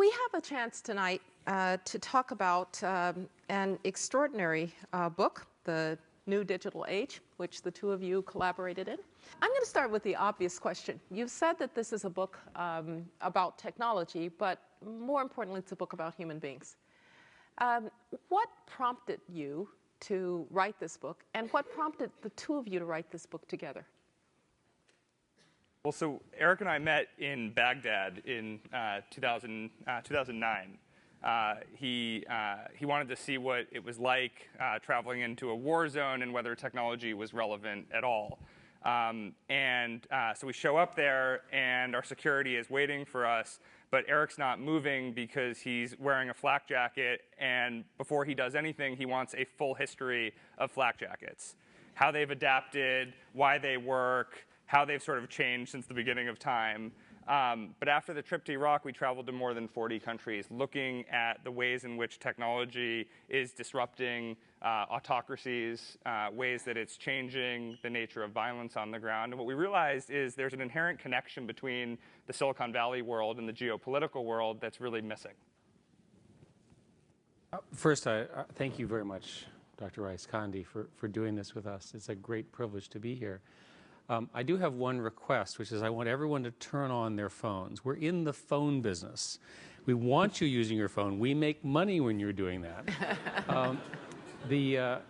We have a chance tonight to talk about an extraordinary book, The New Digital Age, which the two of you collaborated in. I'm going to start with the obvious question. You've said that this is a book about technology, but more importantly, it's a book about human beings. What prompted you to write this book, and what prompted the two of you to write this book together? Well, so Eric and I met in Baghdad in 2009. He wanted to see what it was like traveling into a war zone and whether technology was relevant at all. So we show up there, and our security is waiting for us, but Eric's not moving because he's wearing a flak jacket, and before he does anything, he wants a full history of flak jackets, how they've adapted, why they work, how they've sort of changed since the beginning of time. But after the trip to Iraq, we traveled to more than 40 countries, looking at the ways in which technology is disrupting autocracies, ways that it's changing the nature of violence on the ground. And what we realized is there's an inherent connection between the Silicon Valley world and the geopolitical world that's really missing. First, I thank you very much, Dr. Rice-Condi, for doing this with us. It's a great privilege to be here. I do have one request, which is I want everyone to turn on their phones. We're in the phone business. We want you using your phone. We make money when you're doing that.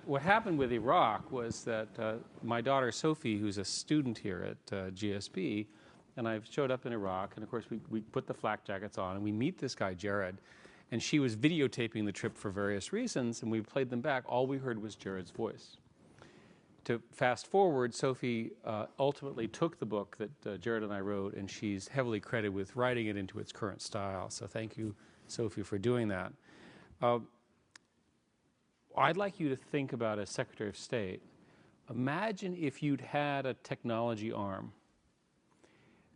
What happened with Iraq was that my daughter Sophie, who's a student here at GSB, and I showed up in Iraq, and of course we put the flak jackets on, and we meet this guy, Jared, and she was videotaping the trip for various reasons, and we played them back. All we heard was Jared's voice. To fast forward, Sophie ultimately took the book that Jared and I wrote, and she's heavily credited with writing it into its current style. So thank you, Sophie, for doing that. I'd like you to think about, as Secretary of State, imagine if you'd had a technology arm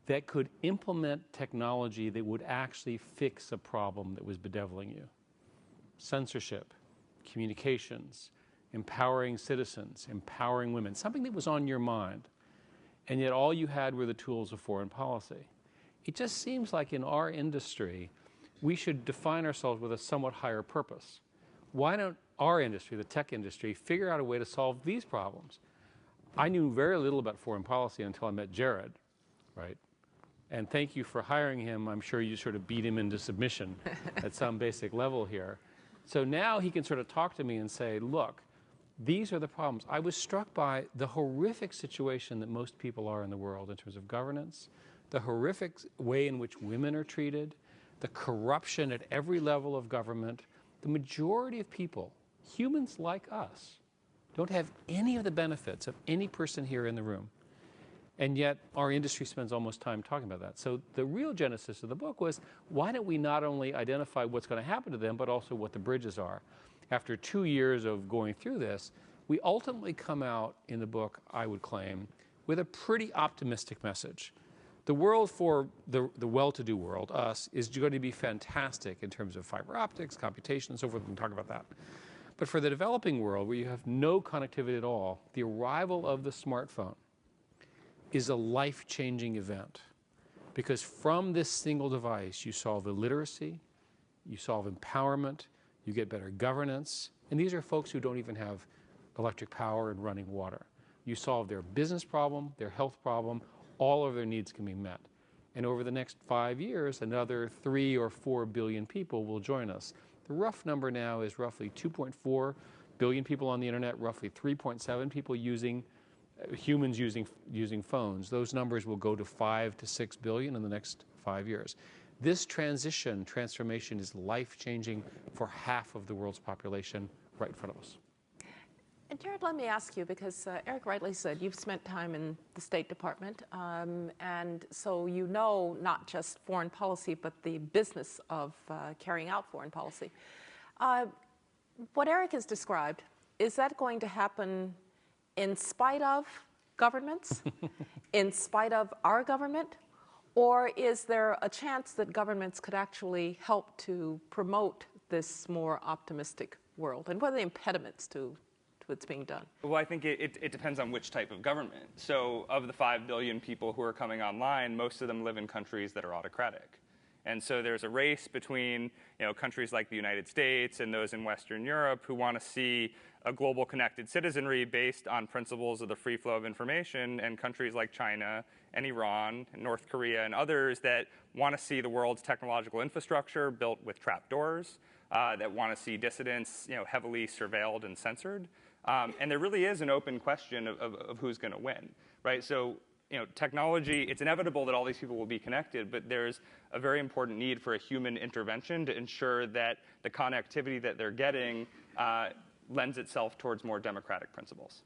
that could implement technology that would actually fix a problem that was bedeviling you. Censorship, communications, empowering citizens, empowering women, something that was on your mind, and yet all you had were the tools of foreign policy. It just seems like in our industry, we should define ourselves with a somewhat higher purpose. Why don't our industry, the tech industry, figure out a way to solve these problems? I knew very little about foreign policy until I met Jared, right? And thank you for hiring him. I'm sure you sort of beat him into submission at some basic level here. So now he can sort of talk to me and say, look, these are the problems. I was struck by the horrific situation that most people are in the world in terms of governance, the horrific way in which women are treated, the corruption at every level of government. The majority of people, humans like us, don't have any of the benefits of any person here in the room. And yet our industry spends almost time talking about that. So the real genesis of the book was, why don't we not only identify what's going to happen to them, but also what the bridges are? After 2 years of going through this, we ultimately come out in the book, I would claim, with a pretty optimistic message. The world for the well-to-do world, us, is going to be fantastic in terms of fiber optics, computation, and so forth. We can talk about that. But for the developing world, where you have no connectivity at all, the arrival of the smartphone is a life-changing event. Because from this single device, you solve illiteracy, you solve empowerment, you get better governance, and these are folks who don't even have electric power and running water. You solve their business problem, their health problem, all of their needs can be met. And over the next 5 years, another 3 or 4 billion people will join us. The rough number now is roughly 2.4 billion people on the internet, roughly 3.7 people humans using phones. Those numbers will go to 5 to 6 billion in the next 5 years. This transformation is life-changing for half of the world's population right in front of us. And Jared, let me ask you, because Eric rightly said you've spent time in the State Department, and so you know not just foreign policy, but the business of carrying out foreign policy. What Eric has described, is that going to happen in spite of governments, in spite of our government? Or is there a chance that governments could actually help to promote this more optimistic world? And what are the impediments to its being done? Well, I think it depends on which type of government. So of the 5 billion people who are coming online, most of them live in countries that are autocratic. And so there's a race between countries like the United States and those in Western Europe who want to see a global connected citizenry based on principles of the free flow of information, and countries like China and Iran and North Korea and others that want to see the world's technological infrastructure built with trapdoors, that want to see dissidents heavily surveilled and censored. And there really is an open question of who's going to win, right? So technology, it's inevitable that all these people will be connected, but there's a very important need for a human intervention to ensure that the connectivity that they're getting lends itself towards more democratic principles.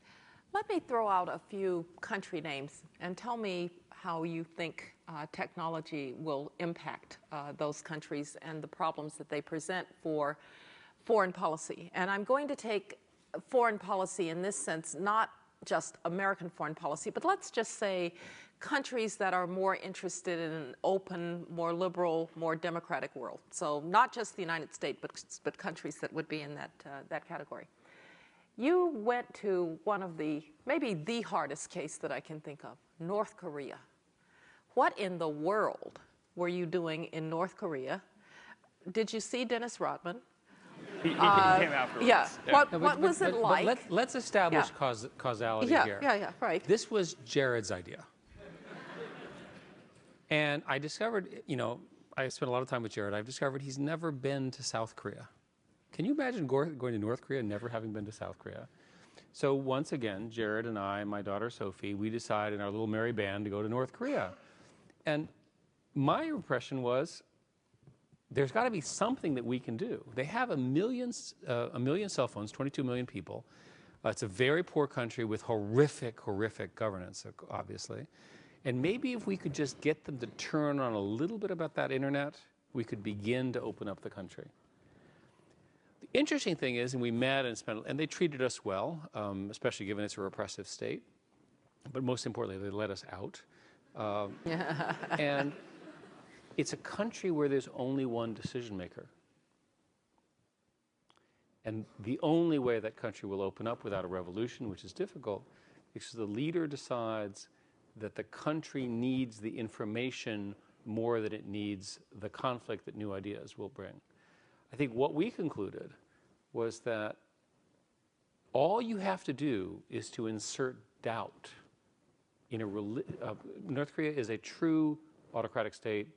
Let me throw out a few country names and tell me how you think technology will impact those countries and the problems that they present for foreign policy. And I'm going to take foreign policy in this sense, not just American foreign policy, but let's just say countries that are more interested in an open, more liberal, more democratic world. So not just the United States, but countries that would be in that category. You went to one of maybe the hardest case that I can think of, North Korea. What in the world were you doing in North Korea? Did you see Dennis Rodman? He came afterwards. Yeah. Yeah. What was it like? But let's establish causality here. Yeah, right. This was Jared's idea. And I discovered, I spent a lot of time with Jared. I've discovered he's never been to South Korea. Can you imagine going to North Korea and never having been to South Korea? So once again, Jared and I, my daughter Sophie, we decided in our little merry band to go to North Korea. And my impression was, there's got to be something that we can do. They have a million cell phones, 22 million people. It's a very poor country with horrific governance, obviously. And maybe if we could just get them to turn on a little bit about that internet, we could begin to open up the country. The interesting thing is, and we met and they treated us well, especially given it's a repressive state. But most importantly, they let us out. And it's a country where there's only one decision maker. And the only way that country will open up without a revolution, which is difficult, is the leader decides that the country needs the information more than it needs the conflict that new ideas will bring. I think what we concluded was that all you have to do is to insert doubt in North Korea is a true autocratic state,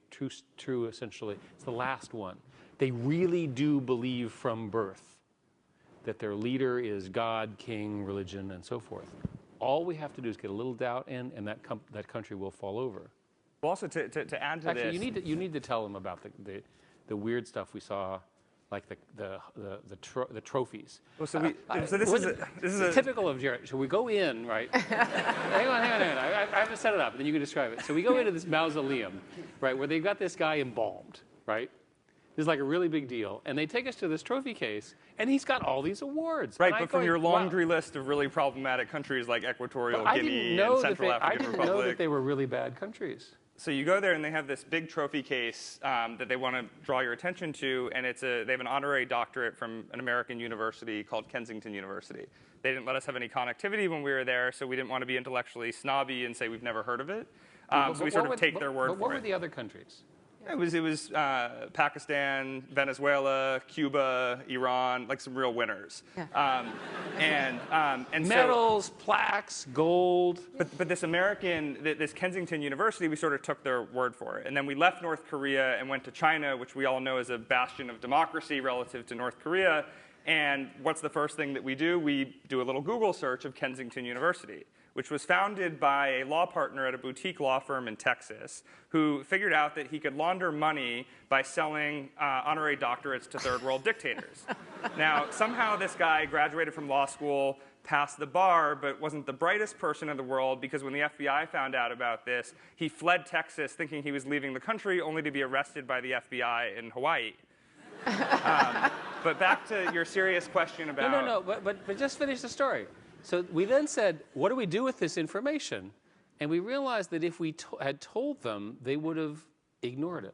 true essentially, it's the last one. They really do believe from birth that their leader is God, king, religion, and so forth. All we have to do is get a little doubt in, and that country will fall over. Well, also to add to Actually, this, you need to tell them about the weird stuff we saw, like the trophies. well, so this is Typical of Jared. So we go in, right? hang on. I have to set it up, and then you can describe it. So we go into this mausoleum, right, where they've got this guy embalmed, right? This is like a really big deal. And they take us to this trophy case, and he's got all these awards. Right, but from your laundry list of really problematic countries like Equatorial Guinea and Central African Republic. I didn't know that they were really bad countries. So you go there, and they have this big trophy case that they want to draw your attention to, and they have an honorary doctorate from an American university called Kensington University. They didn't let us have any connectivity when we were there, so we didn't want to be intellectually snobby and say we've never heard of it. So we sort of take their word for it. What were the other countries? It was Pakistan, Venezuela, Cuba, Iran, like some real winners. Yeah. And medals, plaques, gold. But this this Kensington University, we sort of took their word for it. And then we left North Korea and went to China, which we all know is a bastion of democracy relative to North Korea. And what's the first thing that we do? We do a little Google search of Kensington University, which was founded by a law partner at a boutique law firm in Texas who figured out that he could launder money by selling honorary doctorates to third world dictators. Now, somehow this guy graduated from law school, passed the bar, but wasn't the brightest person in the world, because when the FBI found out about this, he fled Texas thinking he was leaving the country, only to be arrested by the FBI in Hawaii. But back to your serious question about... No, but just finish the story. So we then said, what do we do with this information? And we realized that if we had told them, they would have ignored it.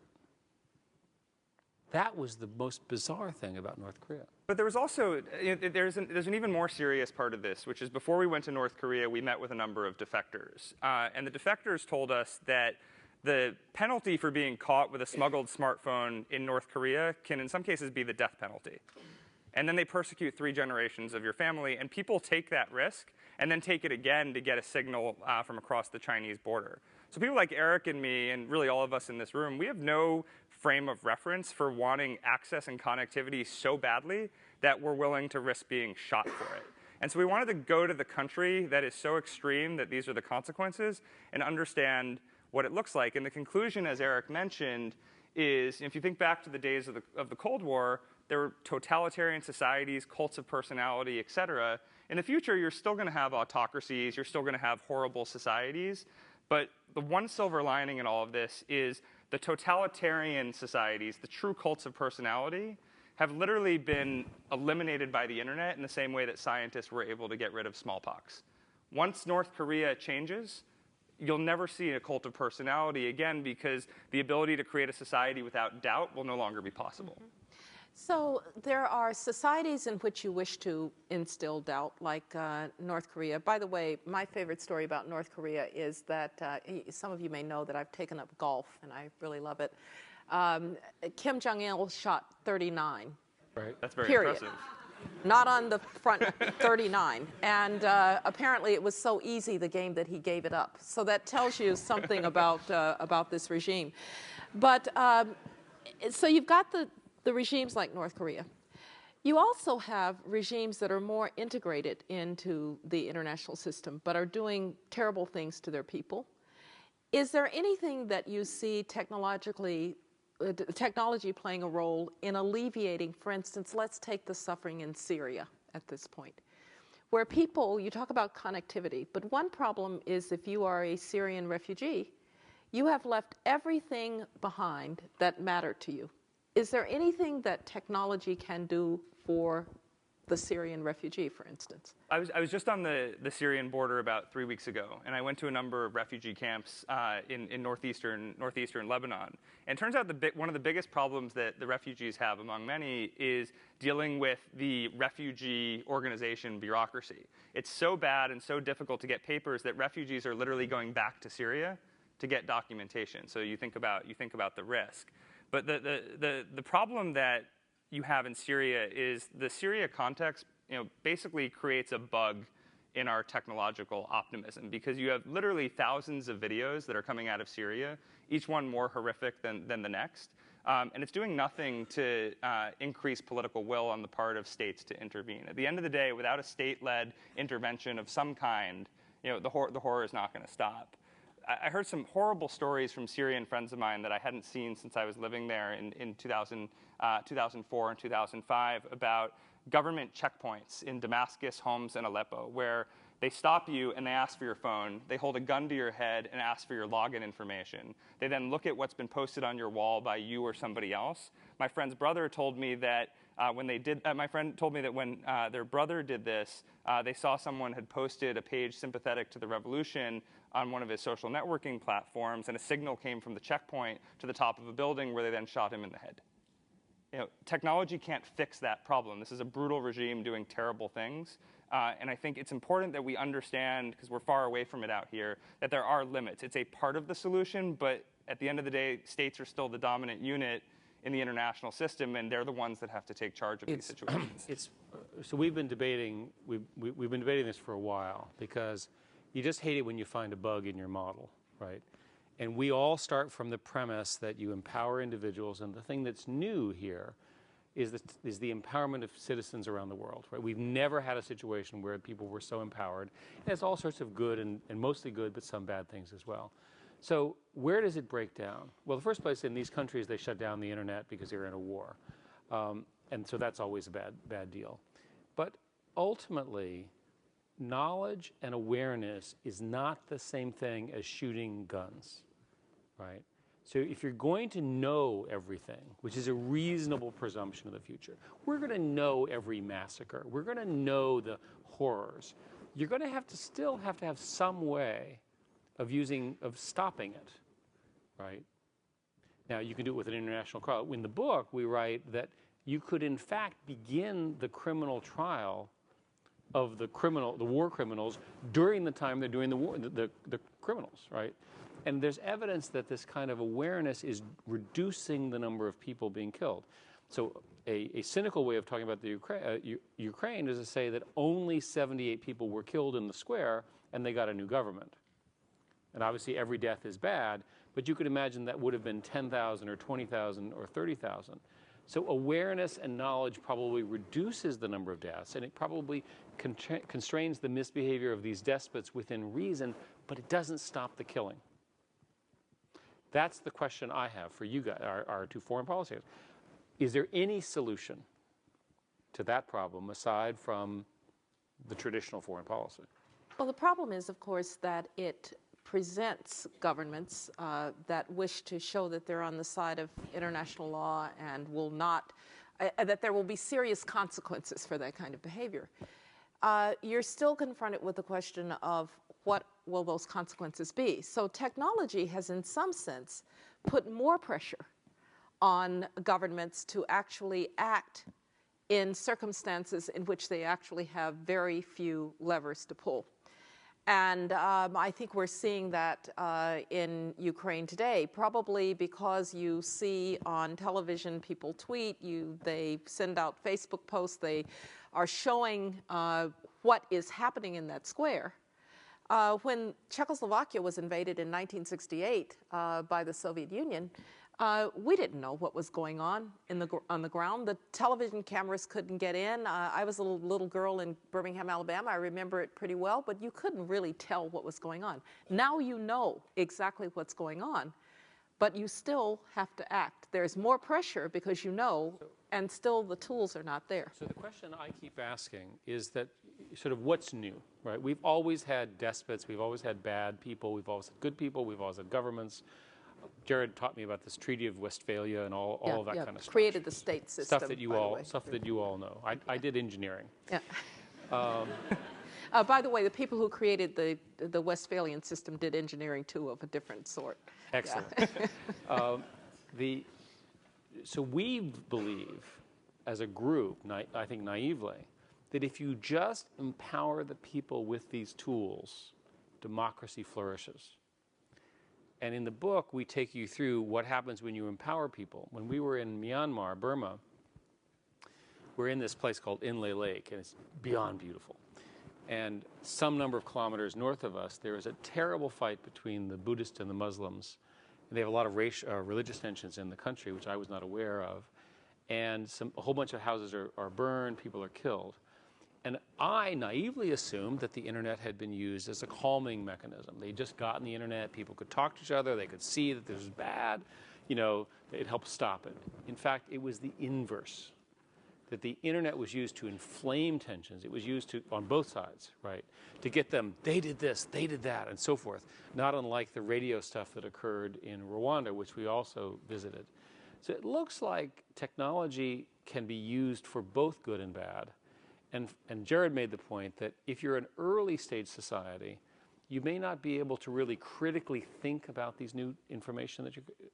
That was the most bizarre thing about North Korea. But there was also, there's an even more serious part of this, which is before we went to North Korea, we met with a number of defectors. And the defectors told us that the penalty for being caught with a smuggled smartphone in North Korea can in some cases be the death penalty. And then they persecute 3 generations of your family, and people take that risk and then take it again to get a signal from across the Chinese border. So people like Eric and me, and really all of us in this room, we have no frame of reference for wanting access and connectivity so badly that we're willing to risk being shot for it. And so we wanted to go to the country that is so extreme that these are the consequences and understand what it looks like. And the conclusion, as Eric mentioned, is if you think back to the days of the Cold War, there were totalitarian societies, cults of personality, et cetera. In the future, you're still going to have autocracies. You're still going to have horrible societies. But the one silver lining in all of this is the totalitarian societies, the true cults of personality, have literally been eliminated by the internet in the same way that scientists were able to get rid of smallpox. Once North Korea changes, you'll never see a cult of personality again because the ability to create a society without doubt will no longer be possible. So there are societies in which you wish to instill doubt, like North Korea. By the way, my favorite story about North Korea is that some of you may know that I've taken up golf, and I really love it. Kim Jong-il shot 39. Right. That's very period. impressive. Not on the front, 39. And apparently it was so easy, the game, that he gave it up. So that tells you something about this regime. But so you've got the regimes like North Korea. You also have regimes that are more integrated into the international system, but are doing terrible things to their people. Is there anything that you see technology playing a role in alleviating, for instance, let's take the suffering in Syria at this point, where people, you talk about connectivity, but one problem is if you are a Syrian refugee, you have left everything behind that mattered to you. Is there anything that technology can do for the Syrian refugee, for instance? I was just on the Syrian border about 3 weeks ago, and I went to a number of refugee camps in northeastern Lebanon. And it turns out one of the biggest problems that the refugees have, among many, is dealing with the refugee organization bureaucracy. It's so bad and so difficult to get papers that refugees are literally going back to Syria to get documentation. So you think about the risk. But the problem that you have in Syria is the Syria context, basically creates a bug in our technological optimism because you have literally thousands of videos that are coming out of Syria, each one more horrific than the next. And it's doing nothing to increase political will on the part of states to intervene. At the end of the day, without a state-led intervention of some kind, the horror is not going to stop. I heard some horrible stories from Syrian friends of mine that I hadn't seen since I was living there in 2004 and 2005 about government checkpoints in Damascus, Homs, and Aleppo, where they stop you and they ask for your phone. They hold a gun to your head and ask for your login information. They then look at what's been posted on your wall by you or somebody else. My friend's brother told me that when their brother did this, they saw someone had posted a page sympathetic to the revolution on one of his social networking platforms, and a signal came from the checkpoint to the top of a building where they then shot him in the head. Technology can't fix that problem. This is a brutal regime doing terrible things. And I think it's important that we understand, because we're far away from it out here, that there are limits. It's a part of the solution, but at the end of the day, states are still the dominant unit in the international system, and they're the ones that have to take charge of these situations. So we've been debating this for a while, because you just hate it when you find a bug in your model, right? And we all start from the premise that you empower individuals, and the thing that's new here is the empowerment of citizens around the world, right? We've never had a situation where people were so empowered. And it's all sorts of good and mostly good, but some bad things as well. So where does it break down? Well, the first place, in these countries, they shut down the internet because they were in a war. And so that's always a bad deal. But ultimately, knowledge and awareness is not the same thing as shooting guns, right? So if you're going to know everything, which is a reasonable presumption of the future, we're going to know every massacre. We're going to know the horrors. You're going to still have to have some way of stopping it, right? Now, you can do it with an international trial. In the book, we write that you could, in fact, begin the criminal trial of the war criminals during the time they're doing the criminals, right? And there's evidence that this kind of awareness is reducing the number of people being killed. So a cynical way of talking about the Ukraine is to say that only 78 people were killed in the square and they got a new government. And obviously every death is bad, but you could imagine that would have been 10,000 or 20,000 or 30,000. So awareness and knowledge probably reduces the number of deaths, and it probably constrains the misbehavior of these despots within reason, but it doesn't stop the killing. That's the question I have for you guys, our two foreign policy. Is there any solution to that problem aside from the traditional foreign policy? Well, the problem is, of course, that it presents governments that wish to show that they're on the side of international law and will not, that there will be serious consequences for that kind of behavior. You're still confronted with the question of what will those consequences be. So technology has, in some sense, put more pressure on governments to actually act in circumstances in which they actually have very few levers to pull. And I think we're seeing that in Ukraine today, probably because you see on television people tweet, they send out Facebook posts, they are showing what is happening in that square. When Czechoslovakia was invaded in 1968 by the Soviet Union, we didn't know what was going on the ground. The television cameras couldn't get in. I was a little girl in Birmingham, Alabama. I remember it pretty well, but you couldn't really tell what was going on. Now you know exactly what's going on, but you still have to act. There's more pressure because you know, and still the tools are not there. So the question I keep asking is that sort of what's new, right? We've always had despots. We've always had bad people. We've always had good people. We've always had governments. Jared taught me about this Treaty of Westphalia and all of that kind of stuff. Created the state system. Stuff that you all know. I did engineering. Yeah. By the way, the people who created the Westphalian system did engineering too, of a different sort. Excellent. Yeah. So we believe, as a group, I think naively, that if you just empower the people with these tools, democracy flourishes. And in the book, we take you through what happens when you empower people. When we were in Myanmar, Burma, we're in this place called Inle Lake, and it's beyond beautiful. And some number of kilometers north of us, there is a terrible fight between the Buddhists and the Muslims. And they have a lot of religious tensions in the country, which I was not aware of. And a whole bunch of houses are burned, people are killed. And I naively assumed that the internet had been used as a calming mechanism. They'd just gotten the internet, people could talk to each other, they could see that this was bad, it helped stop it. In fact, it was the inverse, that the internet was used to inflame tensions. It was used on both sides, right, to get them, they did this, they did that, and so forth, not unlike the radio stuff that occurred in Rwanda, which we also visited. So it looks like technology can be used for both good and bad. And Jared made the point that if you're an early stage society, you may not be able to really critically think about these new information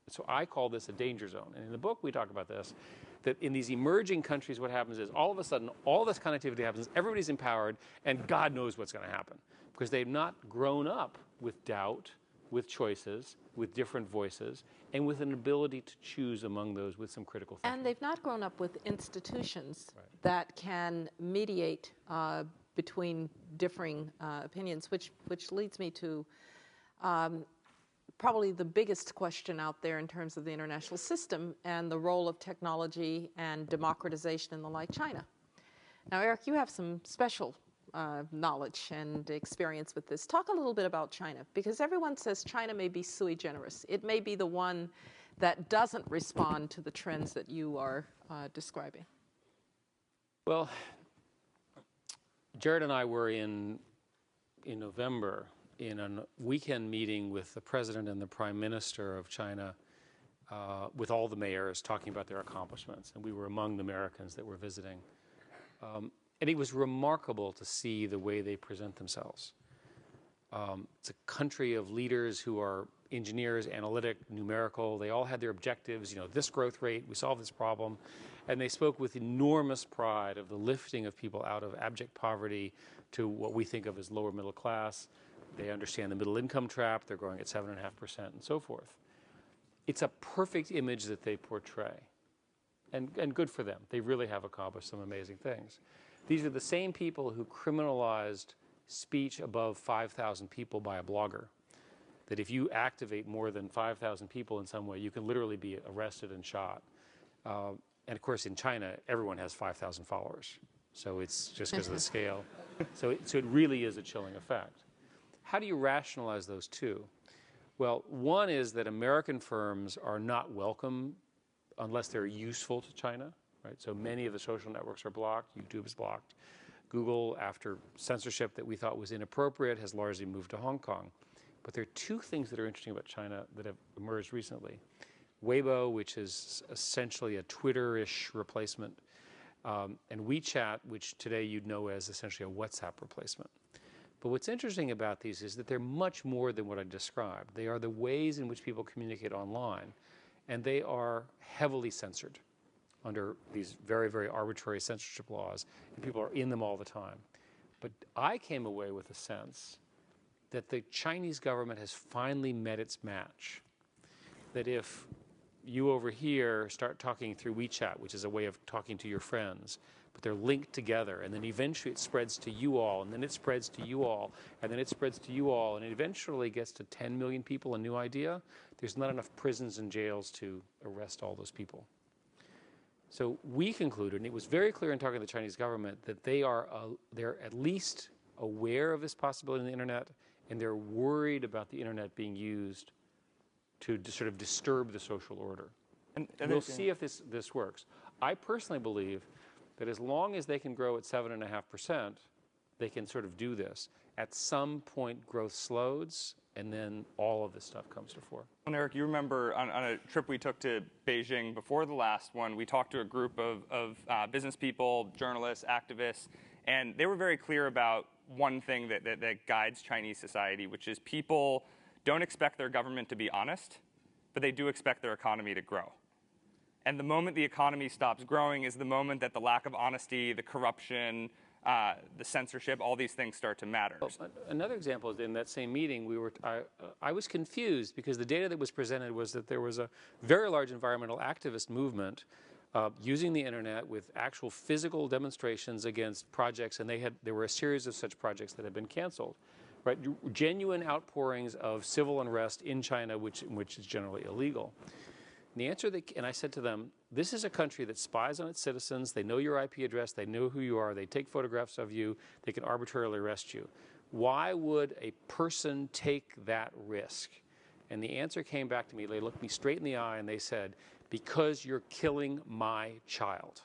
so I call this a danger zone. And in the book we talk about this, that in these emerging countries what happens is all of a sudden all this connectivity happens, everybody's empowered, and God knows what's going to happen. Because they've not grown up with doubt, with choices, with different voices, and with an ability to choose among those with some critical thinking. And they've not grown up with institutions that can mediate between differing opinions, which leads me to probably the biggest question out there in terms of the international system and the role of technology and democratization and the like, China. Now, Eric, you have some special knowledge and experience with this. Talk a little bit about China, because everyone says China may be sui generis. It may be the one that doesn't respond to the trends that you are describing. Well, Jared and I were in November in a weekend meeting with the president and the prime minister of China, with all the mayors talking about their accomplishments, and we were among the Americans that were visiting. And it was remarkable to see the way they present themselves. It's a country of leaders who are engineers, analytic, numerical. They all had their objectives, this growth rate, we solved this problem. And they spoke with enormous pride of the lifting of people out of abject poverty to what we think of as lower middle class, They understand the middle income trap. They're growing at 7.5% and so forth. It's a perfect image that they portray. And good for them. They really have accomplished some amazing things. These are the same people who criminalized speech above 5,000 people by a blogger. That if you activate more than 5,000 people in some way, you can literally be arrested and shot. And of course, in China, everyone has 5,000 followers. So it's just because of the scale. So it really is a chilling effect. How do you rationalize those two? Well, one is that American firms are not welcome unless they're useful to China, right? So many of the social networks are blocked. YouTube is blocked. Google, after censorship that we thought was inappropriate, has largely moved to Hong Kong. But there are two things that are interesting about China that have emerged recently. Weibo, which is essentially a Twitter-ish replacement, and WeChat, which today you'd know as essentially a WhatsApp replacement. But what's interesting about these is that they're much more than what I described. They are the ways in which people communicate online, and they are heavily censored under these very, very arbitrary censorship laws, and people are in them all the time. But I came away with a sense that the Chinese government has finally met its match. That if you over here start talking through WeChat, which is a way of talking to your friends, but they're linked together, and then eventually it spreads to you all, and then it spreads to you all, and then it spreads to you all, and it eventually gets to 10 million people, a new idea, there's not enough prisons and jails to arrest all those people. So we concluded, and it was very clear in talking to the Chinese government, that they're at least aware of this possibility in the internet, and they're worried about the internet being used to sort of disturb the social order. And we'll see if this works. I personally believe that as long as they can grow at 7.5%, they can sort of do this. At some point, growth slows, and then all of this stuff comes to fore. And Eric, you remember on a trip we took to Beijing before the last one, we talked to a group of business people, journalists, activists, and they were very clear about one thing that guides Chinese society, which is people don't expect their government to be honest, but they do expect their economy to grow. And the moment the economy stops growing is the moment that the lack of honesty, the corruption, the censorship, all these things start to matter. Well, another example is in that same meeting, I was confused because the data that was presented was that there was a very large environmental activist movement using the internet with actual physical demonstrations against projects, and there were a series of such projects that had been canceled. Right, genuine outpourings of civil unrest in China, which is generally illegal. And the answer and I said to them, this is a country that spies on its citizens. They know your IP address. They know who you are. They take photographs of you. They can arbitrarily arrest you. Why would a person take that risk? And the answer came back to me. They looked me straight in the eye and they said, because you're killing my child.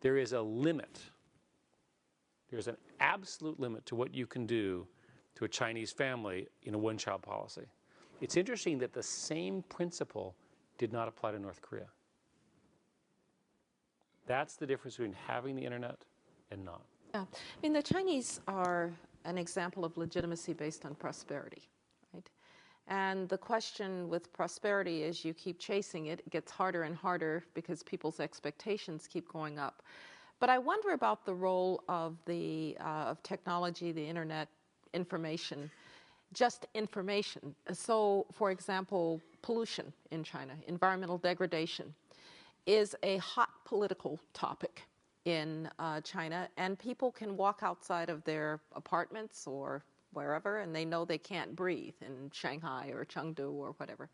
There is a limit. There's an absolute limit to what you can do to a Chinese family in a one-child policy. It's interesting that the same principle did not apply to North Korea. That's the difference between having the internet and not. Yeah. I mean, the Chinese are an example of legitimacy based on prosperity, right? And the question with prosperity is you keep chasing it, it gets harder and harder because people's expectations keep going up. But I wonder about the role of of technology, the internet, information, just information. So, for example, pollution in China, environmental degradation, is a hot political topic in China, and people can walk outside of their apartments or wherever, and they know they can't breathe in Shanghai or Chengdu or whatever.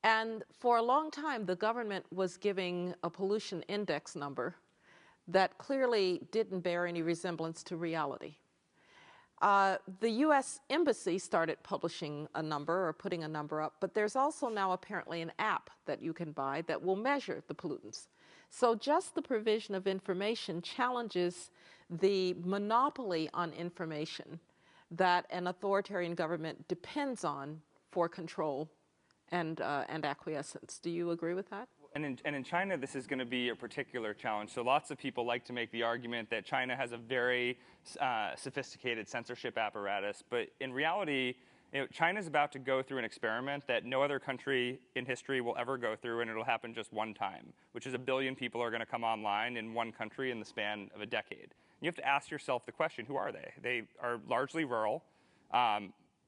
And for a long time, the government was giving a pollution index number that clearly didn't bear any resemblance to reality. The U.S. Embassy started publishing a number or putting a number up, but there's also now apparently an app that you can buy that will measure the pollutants. So just the provision of information challenges the monopoly on information that an authoritarian government depends on for control and acquiescence. Do you agree with that? And in China, this is going to be a particular challenge. So lots of people like to make the argument that China has a very sophisticated censorship apparatus. But in reality, China's about to go through an experiment that no other country in history will ever go through, and it'll happen just one time, which is 1 billion people are going to come online in one country in the span of a decade. You have to ask yourself the question, who are they? They are largely rural,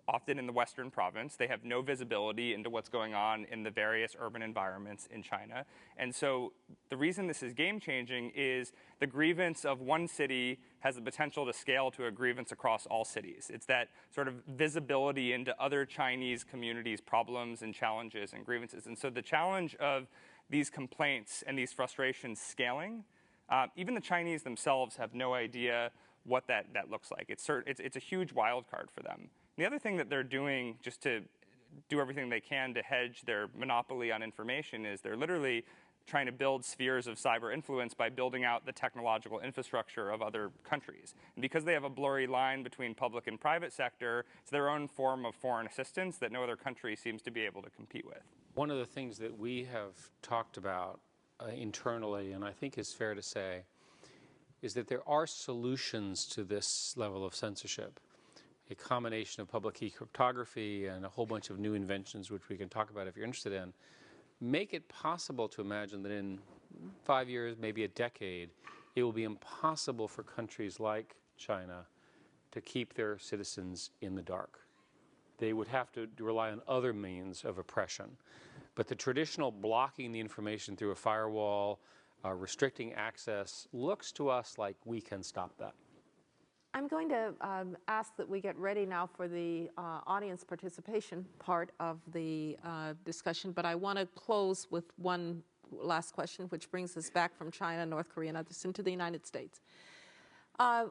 often in the western province. They have no visibility into what's going on in the various urban environments in China. And so the reason this is game-changing is the grievance of one city has the potential to scale to a grievance across all cities. It's that sort of visibility into other Chinese communities' problems and challenges and grievances. And so the challenge of these complaints and these frustrations scaling, even the Chinese themselves have no idea what that looks like. It's a huge wild card for them. The other thing that they're doing just to do everything they can to hedge their monopoly on information is they're literally trying to build spheres of cyber influence by building out the technological infrastructure of other countries. And because they have a blurry line between public and private sector, it's their own form of foreign assistance that no other country seems to be able to compete with. One of the things that we have talked about internally, and I think is fair to say, is that there are solutions to this level of censorship. A combination of public key cryptography and a whole bunch of new inventions, which we can talk about if you're interested in, make it possible to imagine that in 5 years, maybe a decade, it will be impossible for countries like China to keep their citizens in the dark. They would have to rely on other means of oppression. But the traditional blocking the information through a firewall, restricting access, looks to us like we can stop that. I'm going to ask that we get ready now for the audience participation part of the discussion, but I want to close with one last question, which brings us back from China, North Korea, and others into the United States.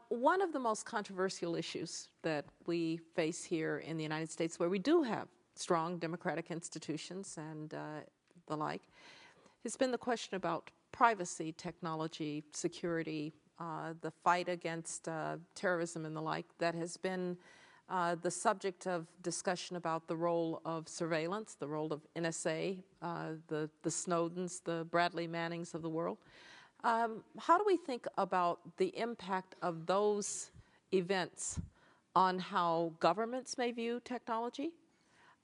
One of the most controversial issues that we face here in the United States, where we do have strong democratic institutions and the like, has been the question about privacy, technology, security, the fight against terrorism and the like. That has been the subject of discussion about the role of surveillance, the role of NSA, the Snowdens, the Bradley Mannings of the world. How do we think about the impact of those events on how governments may view technology,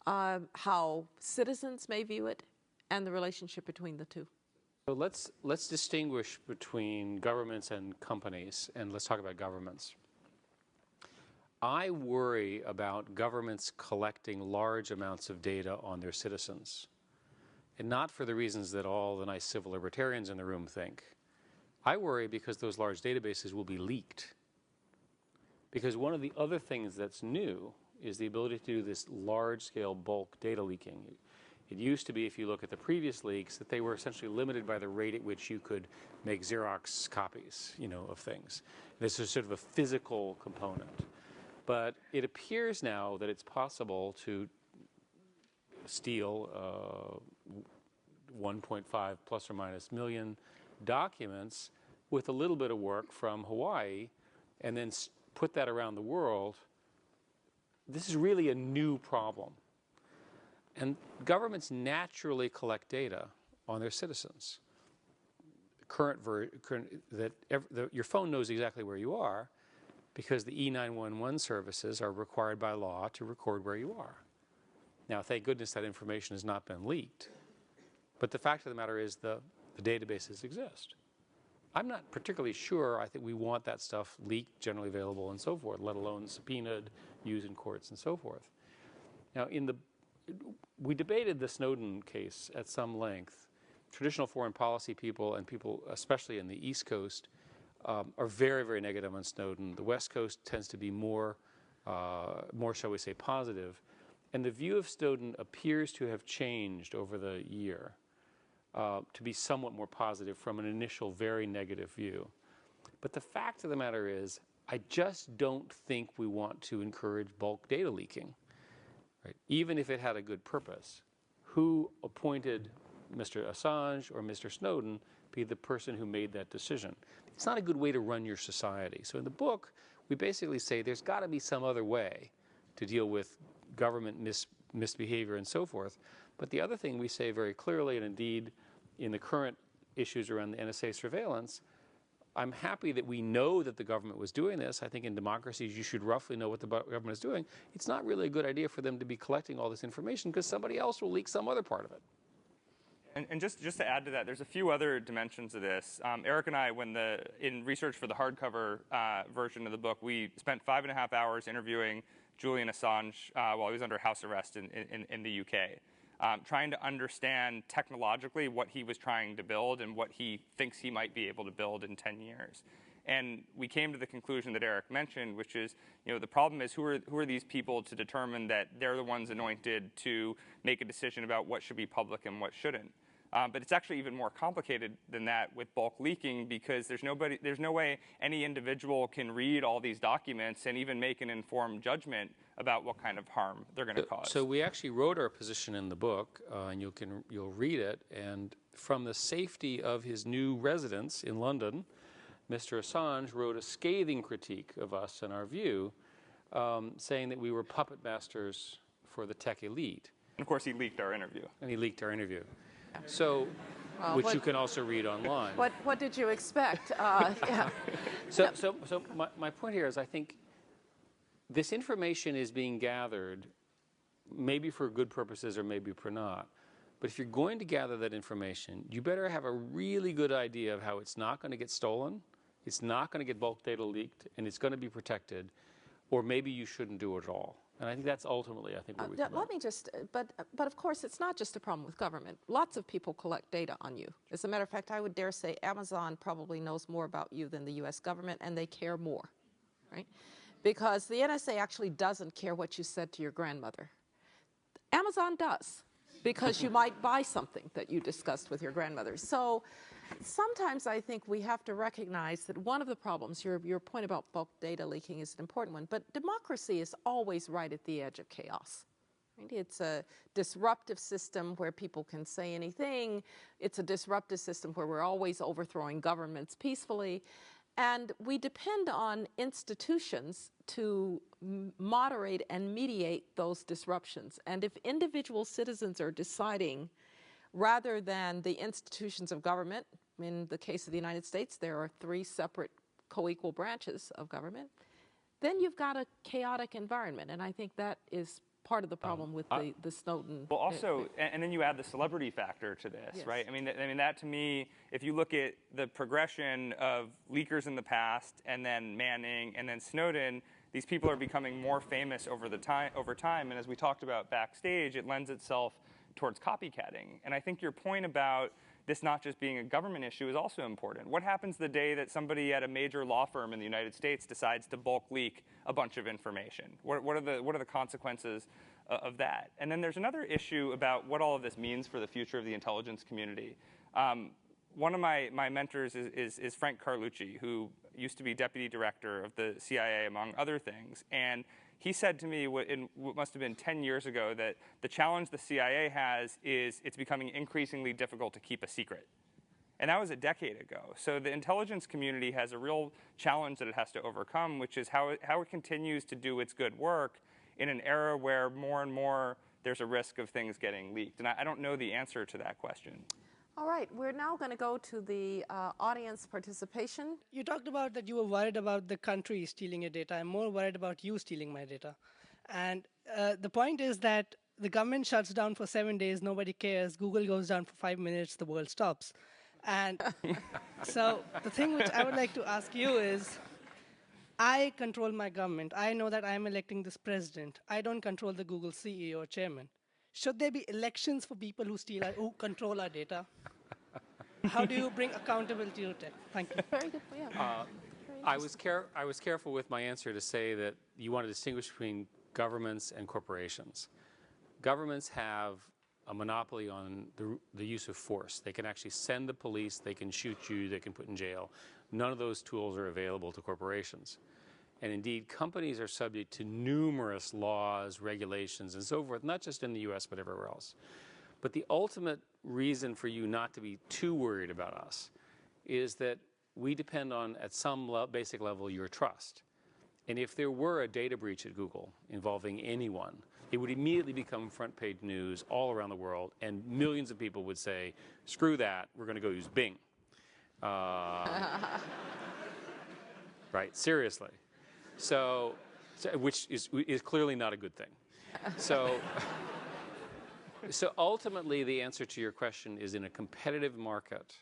how citizens may view it, and the relationship between the two? So let's distinguish between governments and companies, and let's talk about governments. I worry about governments collecting large amounts of data on their citizens, and not for the reasons that all the nice civil libertarians in the room think. I worry because those large databases will be leaked. Because one of the other things that's new is the ability to do this large-scale bulk data leaking. It used to be, if you look at the previous leaks, that they were essentially limited by the rate at which you could make Xerox copies, of things. This is sort of a physical component. But it appears now that it's possible to steal 1.5 plus or minus million documents with a little bit of work from Hawaii and then put that around the world. This is really a new problem. And governments naturally collect data on their citizens. Your phone knows exactly where you are because the E911 services are required by law to record where you are. Now, thank goodness that information has not been leaked. But the fact of the matter is the databases exist. I'm not particularly sure I think we want that stuff leaked, generally available, and so forth, let alone subpoenaed, used in courts, and so forth. Now, we debated the Snowden case at some length. Traditional foreign policy people and people, especially in the East Coast, are very, very negative on Snowden. The West Coast tends to be more, shall we say, positive. And the view of Snowden appears to have changed over the year to be somewhat more positive from an initial very negative view. But the fact of the matter is, I just don't think we want to encourage bulk data leaking. Right? Even if it had a good purpose. Who appointed Mr. Assange or Mr. Snowden be the person who made that decision? It's not a good way to run your society. So in the book, we basically say there's got to be some other way to deal with government misbehavior and so forth. But the other thing we say very clearly, and indeed in the current issues around the NSA surveillance, I'm happy that we know that the government was doing this. I think in democracies you should roughly know what the government is doing. It's not really a good idea for them to be collecting all this information because somebody else will leak some other part of it. And just to add to that, there's a few other dimensions of this. Eric and I, in research for the hardcover version of the book, we spent 5.5 hours interviewing Julian Assange while he was under house arrest in the UK, trying to understand technologically what he was trying to build and what he thinks he might be able to build in 10 years. And we came to the conclusion that Eric mentioned, which is, the problem is who are these people to determine that they're the ones anointed to make a decision about what should be public and what shouldn't. But it's actually even more complicated than that with bulk leaking, because there's no way any individual can read all these documents and even make an informed judgment about what kind of harm they're going to cause. So we actually wrote our position in the book, and you'll read it. And from the safety of his new residence in London, Mr. Assange wrote a scathing critique of us and our view, saying that we were puppet masters for the tech elite. And of course, he leaked our interview. So, which you can also read online. What did you expect? Yeah. So my point here is, I think this information is being gathered, maybe for good purposes or maybe for not. But if you're going to gather that information, you better have a really good idea of how it's not going to get stolen, it's not going to get bulk data leaked, and it's going to be protected, or maybe you shouldn't do it at all. And I think that's ultimately, where we come out. Let me just, but of course, it's not just a problem with government. Lots of people collect data on you. As a matter of fact, I would dare say Amazon probably knows more about you than the U.S. government, and they care more, right? Because the NSA actually doesn't care what you said to your grandmother. Amazon does, because you might buy something that you discussed with your grandmother. So sometimes I think we have to recognize that one of the problems, your point about bulk data leaking is an important one, but democracy is always right at the edge of chaos. Right? It's a disruptive system where people can say anything. It's a disruptive system where we're always overthrowing governments peacefully. And we depend on institutions to moderate and mediate those disruptions. And if individual citizens are deciding, rather than the institutions of government, in the case of the United States, there are 3 separate co-equal branches of government, then you've got a chaotic environment. And I think that is part of the problem with the Snowden. Well, also, and then you add the celebrity factor to this, yes. right? I mean, that to me, if you look at the progression of leakers in the past, and then Manning, and then Snowden, these people are becoming more famous over time. And as we talked about backstage, it lends itself towards copycatting. And I think your point about this not just being a government issue is also important. What happens the day that somebody at a major law firm in the United States decides to bulk leak a bunch of information? What are the consequences of that? And then there's another issue about what all of this means for the future of the intelligence community. One of my mentors is Frank Carlucci, who used to be deputy director of the CIA, among other things. And he said to me what must have been 10 years ago that the challenge the CIA has is it's becoming increasingly difficult to keep a secret. And that was a decade ago. So the intelligence community has a real challenge that it has to overcome, which is how it continues to do its good work in an era where more and more there's a risk of things getting leaked. And I don't know the answer to that question. All right, we're now going to go to the audience participation. You talked about that you were worried about the country stealing your data. I'm more worried about you stealing my data. And the point is that the government shuts down for 7 days, nobody cares. Google goes down for 5 minutes, the world stops. And so the thing which I would like to ask you is, I control my government. I know that I'm electing this president. I don't control the Google CEO or chairman. Should there be elections for people who control our data? How do you bring accountability to tech? Thank you. Very good. Yeah. I was careful with my answer to say that you want to distinguish between governments and corporations. Governments have a monopoly on the use of force. They can actually send the police, they can shoot you, they can put in jail. None of those tools are available to corporations. And indeed, companies are subject to numerous laws, regulations, and so forth, not just in the US, but everywhere else. But the ultimate reason for you not to be too worried about us is that we depend on, at some basic level, your trust. And if there were a data breach at Google involving anyone, it would immediately become front page news all around the world, and millions of people would say, screw that, we're going to go use Bing. Right, seriously. So which is clearly not a good thing. So So ultimately, the answer to your question is in a competitive market,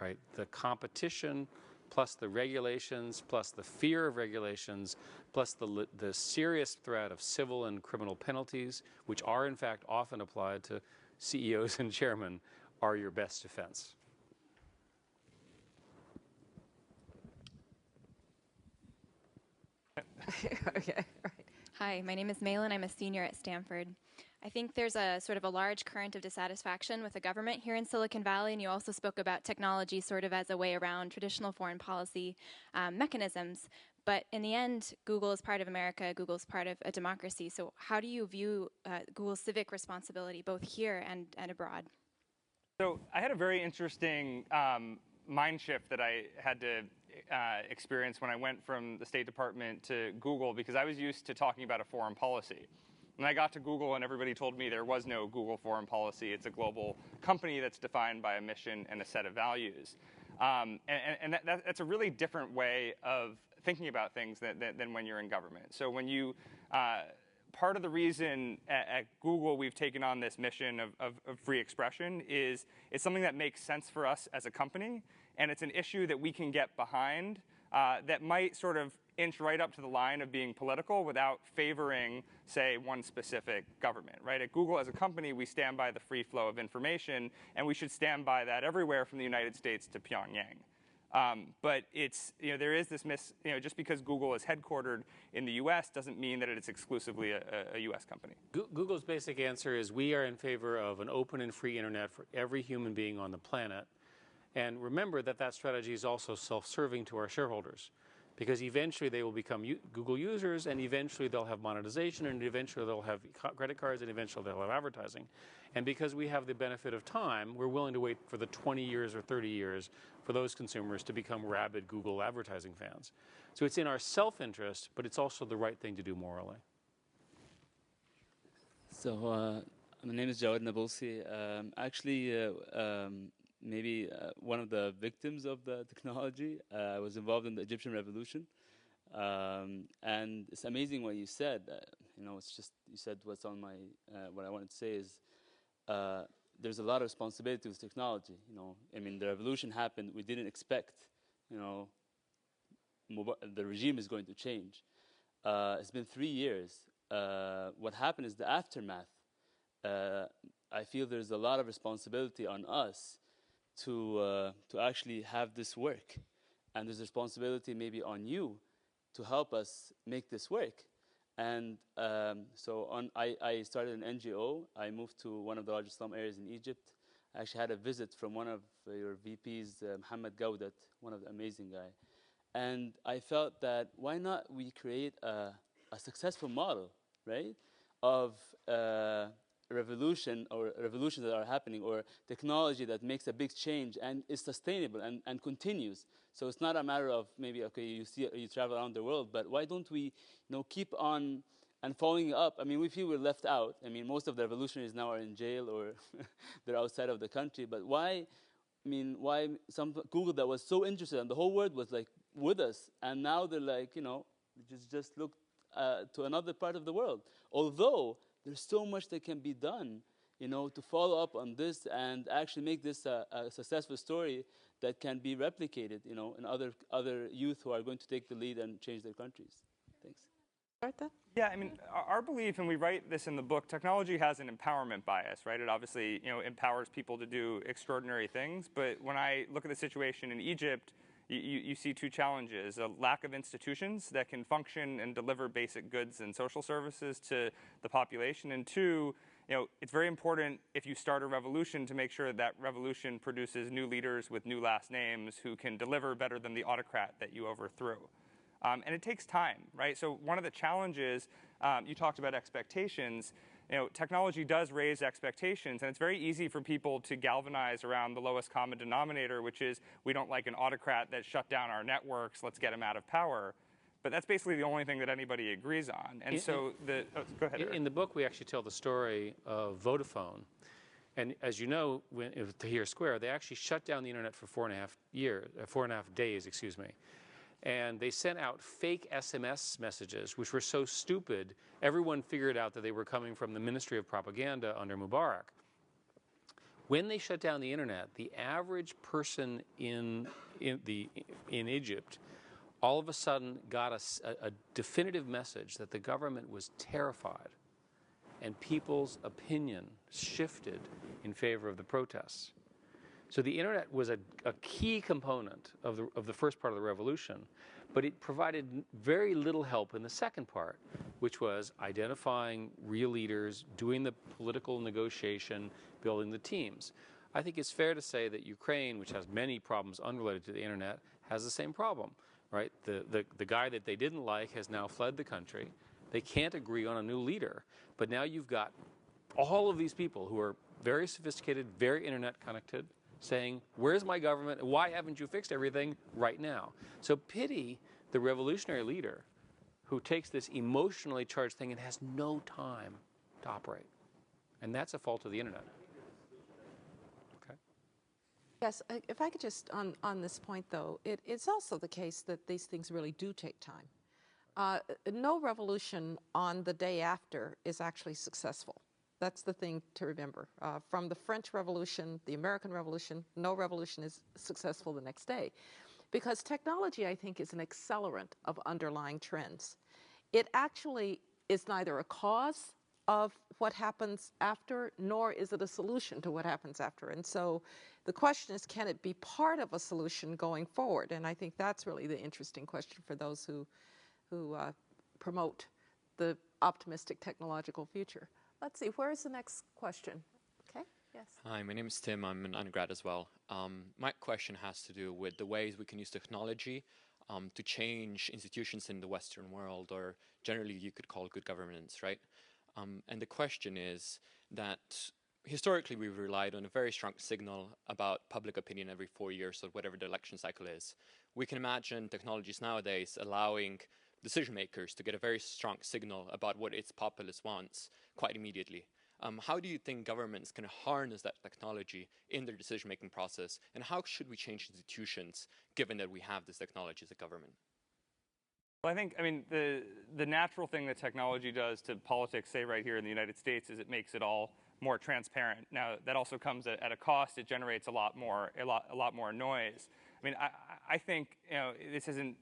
right? The competition plus the regulations, plus the fear of regulations, plus the serious threat of civil and criminal penalties, which are in fact often applied to CEOs and chairmen, are your best defense. Okay, right. Hi, my name is Malin. I'm a senior at Stanford. I think there's a sort of a large current of dissatisfaction with the government here in Silicon Valley, and you also spoke about technology sort of as a way around traditional foreign policy mechanisms. But in the end, Google is part of America, Google's part of a democracy. So how do you view Google's civic responsibility, both here and abroad? So I had a very interesting mind shift that I had to experience when I went from the State Department to Google, because I was used to talking about a foreign policy. When I got to Google and everybody told me there was no Google foreign policy, it's a global company that's defined by a mission and a set of values. That's a really different way of thinking about things than when you're in government. So when you, part of the reason at Google we've taken on this mission of free expression is it's something that makes sense for us as a company, and it's an issue that we can get behind that might sort of inch right up to the line of being political without favoring, say, one specific government, right? At Google as a company, we stand by the free flow of information, and we should stand by that everywhere from the United States to Pyongyang. But it's, there is this just because Google is headquartered in the US doesn't mean that it's exclusively a US company. Google's basic answer is we are in favor of an open and free internet for every human being on the planet. And remember that that strategy is also self-serving to our shareholders, because eventually they will become Google users, and eventually they'll have monetization, and eventually they'll have credit cards, and eventually they'll have advertising. And because we have the benefit of time, we're willing to wait for the 20 years or 30 years for those consumers to become rabid Google advertising fans. So it's in our self-interest, but it's also the right thing to do morally. So my name is Jawad Nabulsi. Actually, maybe one of the victims of the technology. I was involved in the Egyptian revolution. And it's amazing what you said. It's just, you said what's on my, what I wanted to say is, there's a lot of responsibility with technology. I mean, the revolution happened. We didn't expect, the regime is going to change. It's been 3 years. What happened is the aftermath. I feel there's a lot of responsibility on us to actually have this work, and there's responsibility maybe on you to help us make this work. And I started an NGO. I moved to one of the largest slum areas in Egypt. I actually had a visit from one of your VPs, Mohammed Gaudat, one of the amazing guy. And I felt that why not we create a successful model, right, of revolutions that are happening, or technology that makes a big change and is sustainable and continues. So it's not a matter of maybe, okay, you travel around the world, but why don't we keep on and following up? I mean, we feel we're left out. I mean, most of the revolutionaries now are in jail or they're outside of the country, but why? I mean, why some Google that was so interested and the whole world was like with us, and now they're like, just look to another part of the world. Although there's so much that can be done, to follow up on this and actually make this a successful story that can be replicated, in other youth who are going to take the lead and change their countries. Thanks. Yeah, I mean, our belief, and we write this in the book, technology has an empowerment bias, right? It obviously, empowers people to do extraordinary things. But when I look at the situation in Egypt, you see two challenges: a lack of institutions that can function and deliver basic goods and social services to the population, and two, it's very important if you start a revolution to make sure that revolution produces new leaders with new last names who can deliver better than the autocrat that you overthrew. And it takes time, right? So one of the challenges, you talked about expectations. Technology does raise expectations, and it's very easy for people to galvanize around the lowest common denominator, which is we don't like an autocrat that shut down our networks, let's get him out of power. But that's basically the only thing that anybody agrees on. And so go ahead, Eric. In the book, we actually tell the story of Vodafone. And as you know, when Tahrir Square, they actually shut down the internet for 4.5 days, excuse me. And they sent out fake SMS messages, which were so stupid, everyone figured out that they were coming from the Ministry of Propaganda under Mubarak. When they shut down the internet, the average person in Egypt all of a sudden got a definitive message that the government was terrified, and people's opinion shifted in favor of the protests. So the internet was a key component of the first part of the revolution, but it provided very little help in the second part, which was identifying real leaders, doing the political negotiation, building the teams. I think it's fair to say that Ukraine, which has many problems unrelated to the internet, has the same problem, right? The guy that they didn't like has now fled the country. They can't agree on a new leader, but now you've got all of these people who are very sophisticated, very internet connected, saying, where's my government? Why haven't you fixed everything right now? So pity the revolutionary leader who takes this emotionally charged thing and has no time to operate. And that's a fault of the internet. Okay. Yes, if I could just, on this point though, it's also the case that these things really do take time. No revolution on the day after is actually successful. That's the thing to remember. From the French Revolution, the American Revolution, no revolution is successful the next day. Because technology, I think, is an accelerant of underlying trends. It actually is neither a cause of what happens after, nor is it a solution to what happens after. And so the question is, can it be part of a solution going forward? And I think that's really the interesting question for those who promote the optimistic technological future. Let's see, where is the next question? Okay, yes. Hi, my name is Tim. I'm an undergrad as well. My question has to do with the ways we can use technology to change institutions in the Western world, or generally you could call good governance, right? And the question is that historically we've relied on a very strong signal about public opinion every 4 years, or whatever the election cycle is. We can imagine technologies nowadays allowing decision makers to get a very strong signal about what its populace wants quite immediately. How do you think governments can harness that technology in their decision-making process, and how should we change institutions given that we have this technology as a government? Well, I mean, the natural thing that technology does to politics, say right here in the United States, is it makes it all more transparent. Now, that also comes at a cost. It generates a lot more noise. I mean, I think, you know, this isn't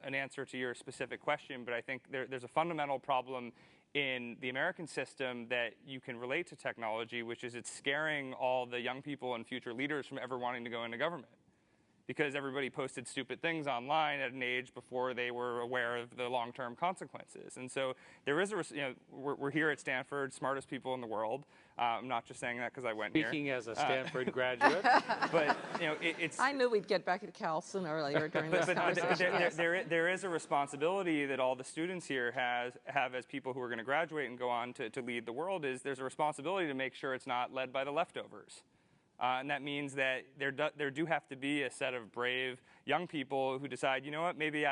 an answer to your specific question, but I think there's a fundamental problem in the American system that you can relate to technology, which is it's scaring all the young people and future leaders from ever wanting to go into government. Because everybody posted stupid things online at an age before they were aware of the long-term consequences. And so there is we're here at Stanford, smartest people in the world. I'm not just saying that because I went here. Speaking as a Stanford graduate. But, you know, it's... I knew we'd get back to Cal sooner or later during this conversation. There is a responsibility that all the students here have as people who are going to graduate and go on to lead the world. There's a responsibility to make sure it's not led by the leftovers. And that means that there do have to be a set of brave young people who decide, you know what, maybe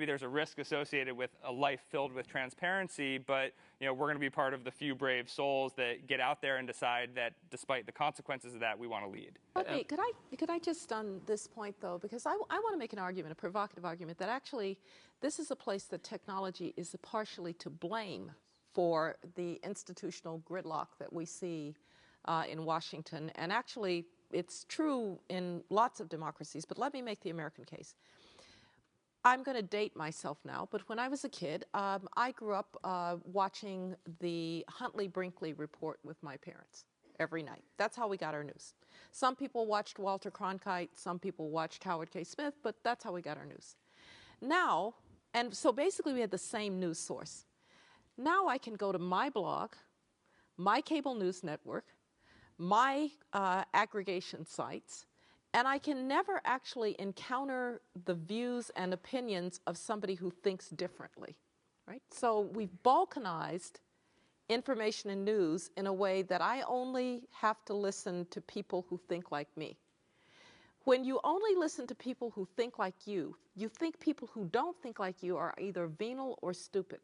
there's a risk associated with a life filled with transparency, but you know, we're going to be part of the few brave souls that get out there and decide that despite the consequences of that, we want to lead. Okay, could I just on this point though, because I want to make an argument, a provocative argument, that actually this is a place that technology is partially to blame for the institutional gridlock that we see in Washington, and actually it's true in lots of democracies, but let me make the American case. I'm going to date myself now, but when I was a kid, I grew up watching the Huntley-Brinkley report with my parents every night. That's how we got our news. Some people watched Walter Cronkite, some people watched Howard K. Smith, but that's how we got our news. Now, and so basically we had the same news source. Now I can go to my blog, my cable news network, my aggregation sites, and I can never actually encounter the views and opinions of somebody who thinks differently, right? So we've balkanized information and news in a way that I only have to listen to people who think like me. When you only listen to people who think like you think people who don't think like you are either venal or stupid.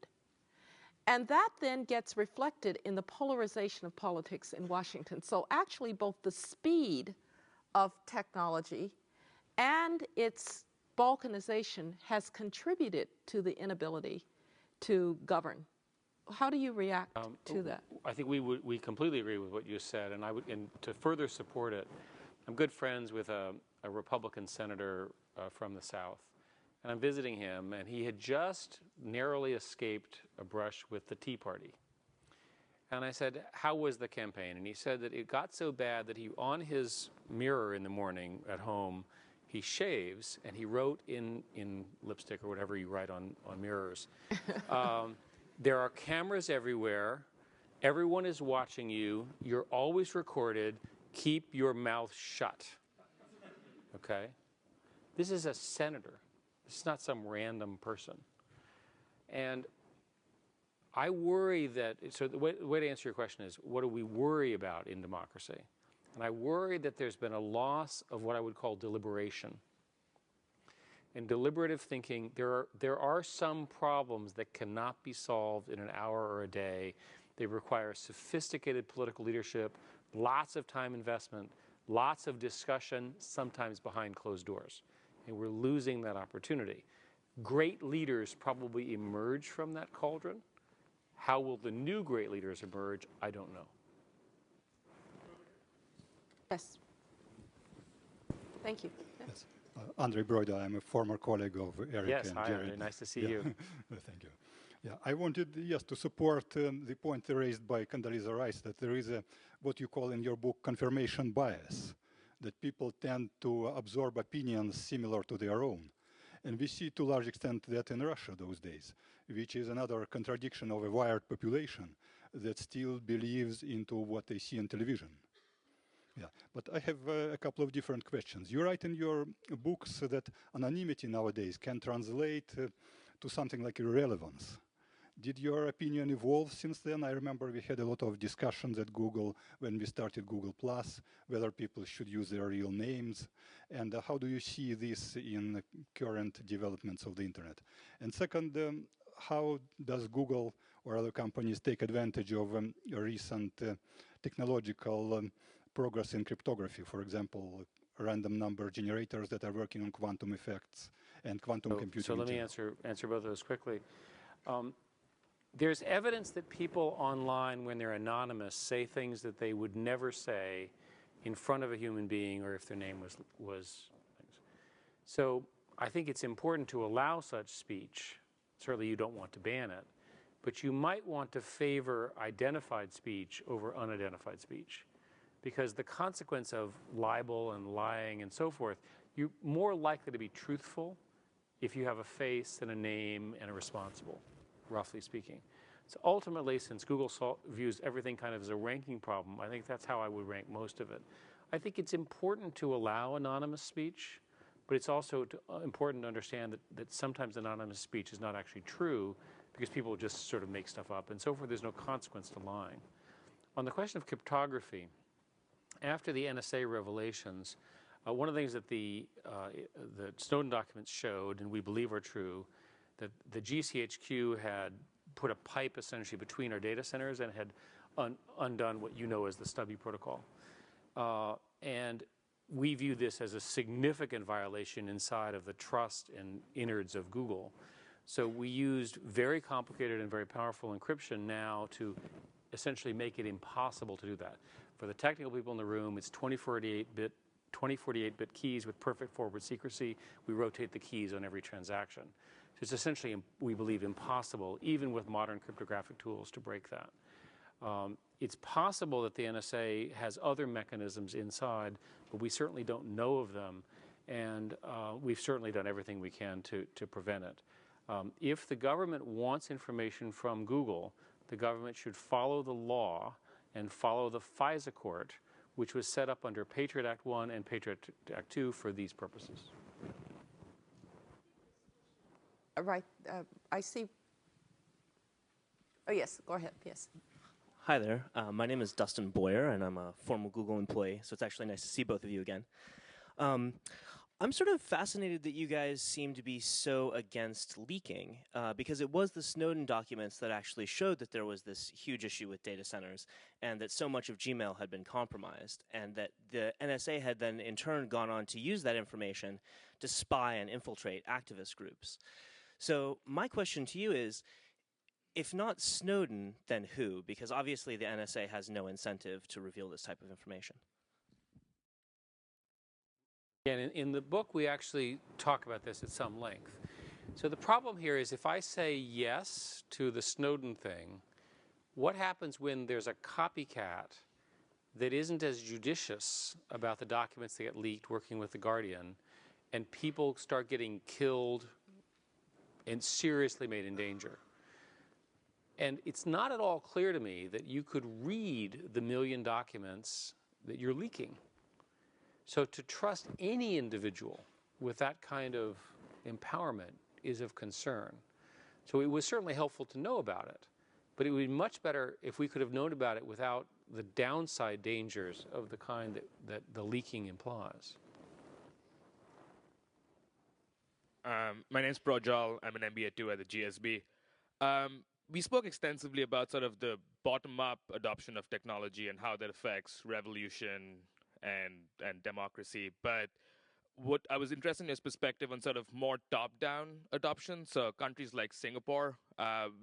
And that then gets reflected in the polarization of politics in Washington. So actually both the speed of technology and its balkanization has contributed to the inability to govern. how do you react to that? I think we completely agree with what you said, and and to further support it, I'm good friends with a Republican senator from the South, and I'm visiting him, and he had just narrowly escaped a brush with the Tea Party. And I said, how was the campaign? And he said that it got so bad that on his mirror in the morning at home, he shaves, and he wrote in lipstick or whatever you write on mirrors, there are cameras everywhere, everyone is watching you, you're always recorded, keep your mouth shut. Okay? This is a senator. This is not some random person. And I worry that, so the way to answer your question is, what do we worry about in democracy? And I worry that there's been a loss of what I would call deliberation. In deliberative thinking, there are some problems that cannot be solved in an hour or a day. They require sophisticated political leadership, lots of time investment, lots of discussion, sometimes behind closed doors. And we're losing that opportunity. Great leaders probably emerge from that cauldron. How will the new great leaders emerge? I don't know. Yes. Thank you. Yes. Andre Broida, I'm a former colleague of Eric yes, and hi, Jared. Andre. Nice to see you. Thank you. Yeah, I wanted, yes, to support the point raised by Condoleezza Rice that there is what you call in your book confirmation bias, that people tend to absorb opinions similar to their own. And we see to a large extent that in Russia those days, which is another contradiction of a wired population that still believes into what they see on television. Yeah, but I have a couple of different questions. You write in your books that anonymity nowadays can translate to something like irrelevance. Did your opinion evolve since then? I remember we had a lot of discussions at Google when we started Google+, whether people should use their real names, and how do you see this in current developments of the internet? And second, how does Google or other companies take advantage of recent technological progress in cryptography, for example, random number generators that are working on quantum effects and quantum computing? So let me answer both of those quickly. There's evidence that people online, when they're anonymous, say things that they would never say in front of a human being or if their name was. So I think it's important to allow such speech. Certainly you don't want to ban it, but you might want to favor identified speech over unidentified speech, because the consequence of libel and lying and so forth, you're more likely to be truthful if you have a face and a name and a responsible, roughly speaking. So ultimately, since Google views everything kind of as a ranking problem, I think that's how I would rank most of it. I think it's important to allow anonymous speech, but it's also important to understand that sometimes anonymous speech is not actually true because people just sort of make stuff up and so forth. There's no consequence to lying. On the question of cryptography, after the NSA revelations, one of the things that the Snowden documents showed, and we believe are true, that the GCHQ had put a pipe essentially between our data centers and had undone what you know as the Stubby protocol. And we view this as a significant violation inside of the trust and innards of Google. So we used very complicated and very powerful encryption now to essentially make it impossible to do that. For the technical people in the room, it's 2048-bit keys with perfect forward secrecy. We rotate the keys on every transaction. So it's essentially, we believe, impossible, even with modern cryptographic tools, to break that. It's possible that the NSA has other mechanisms inside, but we certainly don't know of them, and we've certainly done everything we can to prevent it. If the government wants information from Google, the government should follow the law and follow the FISA court, which was set up under Patriot Act I and Patriot Act 2 for these purposes. Right. I see. Oh, yes. Go ahead. Yes. Hi there. My name is Dustin Boyer, and I'm a former Google employee, so it's actually nice to see both of you again. I'm sort of fascinated that you guys seem to be so against leaking, because it was the Snowden documents that actually showed that there was this huge issue with data centers and that so much of Gmail had been compromised, and that the NSA had then in turn gone on to use that information to spy and infiltrate activist groups. So my question to you is, if not Snowden, then who? Because obviously the NSA has no incentive to reveal this type of information. And in the book, we actually talk about this at some length. So the problem here is if I say yes to the Snowden thing, what happens when there's a copycat that isn't as judicious about the documents that get leaked working with The Guardian, and people start getting killed and seriously made in danger? And it's not at all clear to me that you could read the million documents that you're leaking. So to trust any individual with that kind of empowerment is of concern. So it was certainly helpful to know about it, but it would be much better if we could have known about it without the downside dangers of the kind that the leaking implies. My name's Projal. I'm an MBA too at the GSB. We spoke extensively about sort of the bottom-up adoption of technology and how that affects revolution and democracy. But what I was interested in his perspective on sort of more top-down adoption. So countries like Singapore,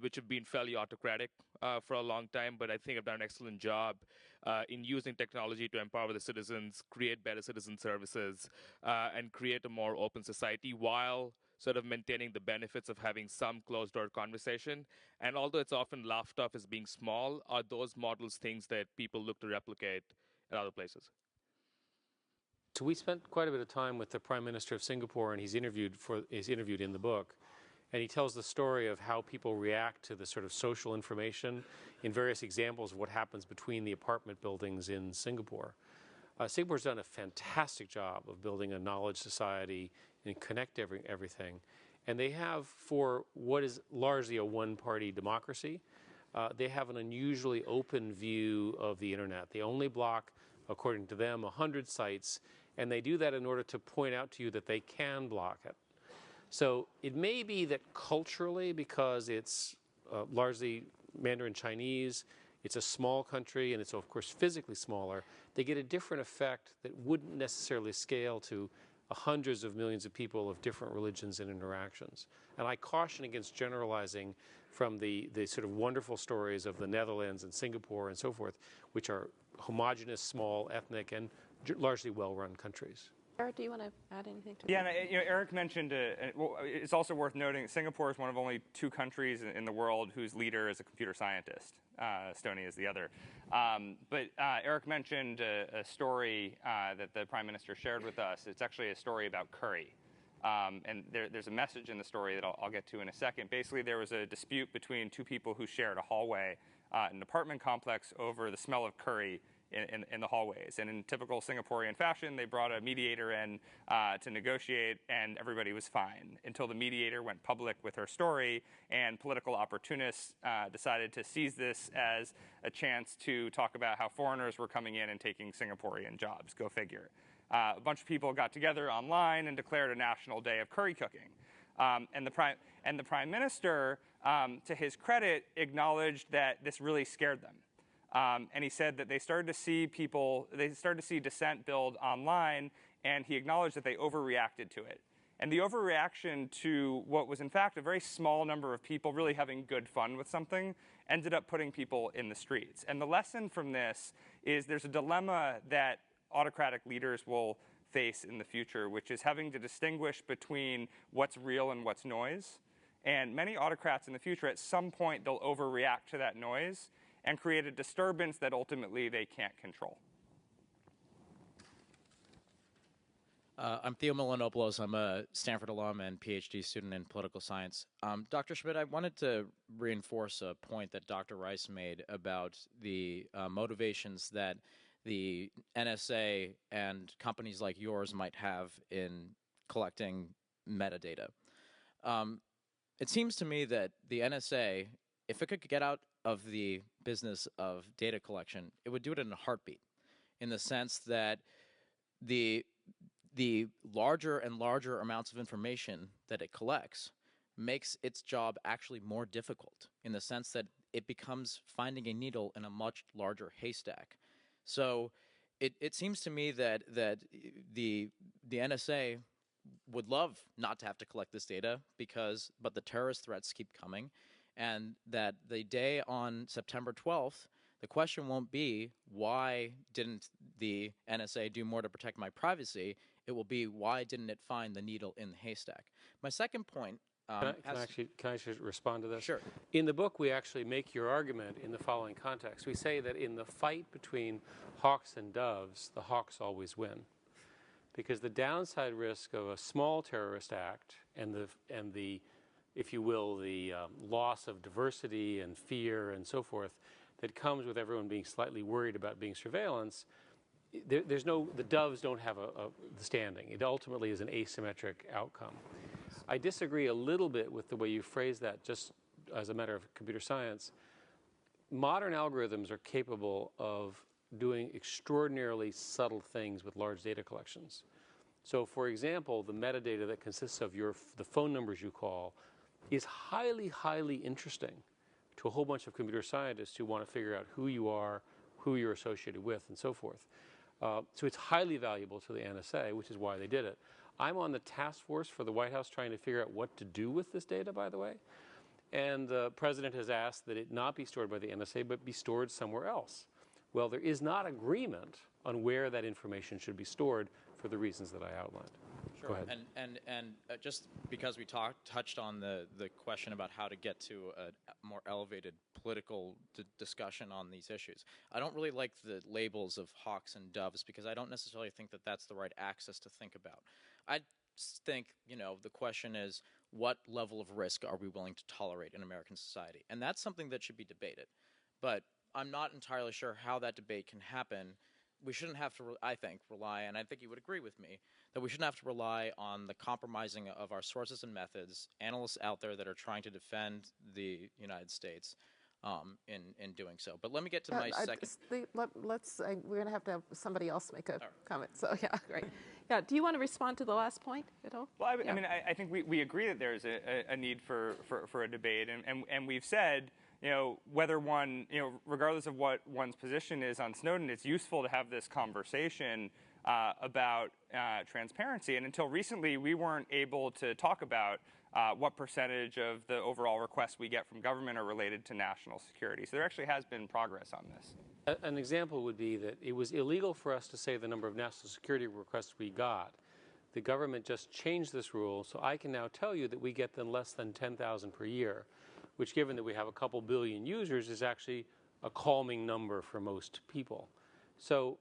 which have been fairly autocratic for a long time, but I think have done an excellent job in using technology to empower the citizens, create better citizen services, and create a more open society while sort of maintaining the benefits of having some closed-door conversation. And although it's often laughed off as being small, are those models things that people look to replicate at other places? So we spent quite a bit of time with the Prime Minister of Singapore, and he's interviewed in the book. And he tells the story of how people react to the sort of social information in various examples of what happens between the apartment buildings in Singapore. Singapore's done a fantastic job of building a knowledge society and connect everything. And they have, for what is largely a one-party democracy, they have an unusually open view of the internet. They only block, according to them, 100 sites, and they do that in order to point out to you that they can block it. So it may be that culturally, because it's largely Mandarin Chinese, it's a small country, and it's of course physically smaller, they get a different effect that wouldn't necessarily scale to hundreds of millions of people of different religions and interactions. And I caution against generalizing from the sort of wonderful stories of the Netherlands and Singapore and so forth, which are homogenous, small, ethnic, and largely well-run countries. Eric, do you want to add anything to Yeah, that? and, Eric mentioned, well, it's also worth noting that Singapore is one of only 2 countries in the world whose leader is a computer scientist. Estonia is the other. But Eric mentioned a story that the Prime Minister shared with us. It's actually a story about curry. And there's a message in the story that I'll get to in a second. Basically, there was a dispute between 2 people who shared a hallway in an apartment complex over the smell of curry in the hallways. And in typical Singaporean fashion, they brought a mediator in to negotiate, and everybody was fine until the mediator went public with her story, and political opportunists decided to seize this as a chance to talk about how foreigners were coming in and taking Singaporean jobs. Go figure. A bunch of people got together online and declared a national day of curry cooking. And the Prime Minister, to his credit, acknowledged that this really scared them. And he said that they started to see dissent build online, and he acknowledged that they overreacted to it. And the overreaction to what was, in fact, a very small number of people really having good fun with something ended up putting people in the streets. And the lesson from this is there's a dilemma that autocratic leaders will face in the future, which is having to distinguish between what's real and what's noise. And many autocrats in the future, at some point, they'll overreact to that noise and create a disturbance that ultimately they can't control. I'm Theo Milanopoulos. I'm a Stanford alum and PhD student in political science. Dr. Schmidt, I wanted to reinforce a point that Dr. Rice made about the motivations that the NSA and companies like yours might have in collecting metadata. It seems to me that the NSA, if it could get out of the business of data collection, it would do it in a heartbeat, in the sense that the larger and larger amounts of information that it collects makes its job actually more difficult, in the sense that it becomes finding a needle in a much larger haystack. So it seems to me that the NSA would love not to have to collect this data, but the terrorist threats keep coming, and that the day on September 12th, the question won't be, why didn't the NSA do more to protect my privacy? It will be, why didn't it find the needle in the haystack? My second point Can I actually respond to this? Sure. In the book, we actually make your argument in the following context. We say that in the fight between hawks and doves, the hawks always win. Because the downside risk of a small terrorist act and the if you will, the loss of diversity and fear and so forth that comes with everyone being slightly worried about being surveillance, the doves don't have the standing. It ultimately is an asymmetric outcome. I disagree a little bit with the way you phrase that, just as a matter of computer science. Modern algorithms are capable of doing extraordinarily subtle things with large data collections. So, for example, the metadata that consists of the phone numbers you call is highly, highly interesting to a whole bunch of computer scientists who want to figure out who you are, who you're associated with, and so forth. So it's highly valuable to the NSA, which is why they did it. I'm on the task force for the White House trying to figure out what to do with this data, by the way. And the president has asked that it not be stored by the NSA, but be stored somewhere else. Well, there is not agreement on where that information should be stored for the reasons that I outlined. Sure. Go ahead. And just because we touched on the question about how to get to a more elevated political discussion on these issues, I don't really like the labels of hawks and doves because I don't necessarily think that that's the right axis to think about. I think, the question is, what level of risk are we willing to tolerate in American society? And that's something that should be debated. But I'm not entirely sure how that debate can happen. We shouldn't have to, I think, rely, and I think you would agree with me, that we shouldn't have to rely on the compromising of our sources and methods, analysts out there that are trying to defend the United States in doing so. But let me get to my second. We're going to have somebody else make a comment. So, yeah, great. Yeah, do you want to respond to the last point at all? Well, I mean, I think we agree that there's a need for a debate, and we've said, whether one, regardless of what one's position is on Snowden, it's useful to have this conversation about transparency. And until recently, we weren't able to talk about what percentage of the overall requests we get from government are related to national security. So there actually has been progress on this. An example would be that it was illegal for us to say the number of national security requests we got. The government just changed this rule, so I can now tell you that we get them less than 10,000 per year, which, given that we have a couple billion users, is actually a calming number for most people. So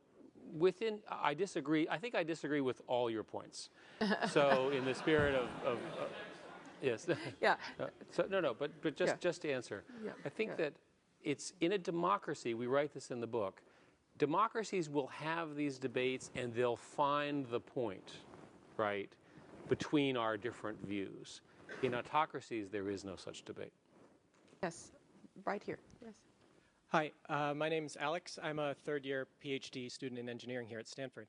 I disagree. I think I disagree with all your points. So in the spirit of yes. Yeah. But just to answer, yeah. I think that it's in a democracy, we write this in the book, democracies will have these debates and they'll find the point, right, between our different views. In autocracies, there is no such debate. Yes, right here. Yes. Hi, my name's Alex. I'm a third-year PhD student in engineering here at Stanford.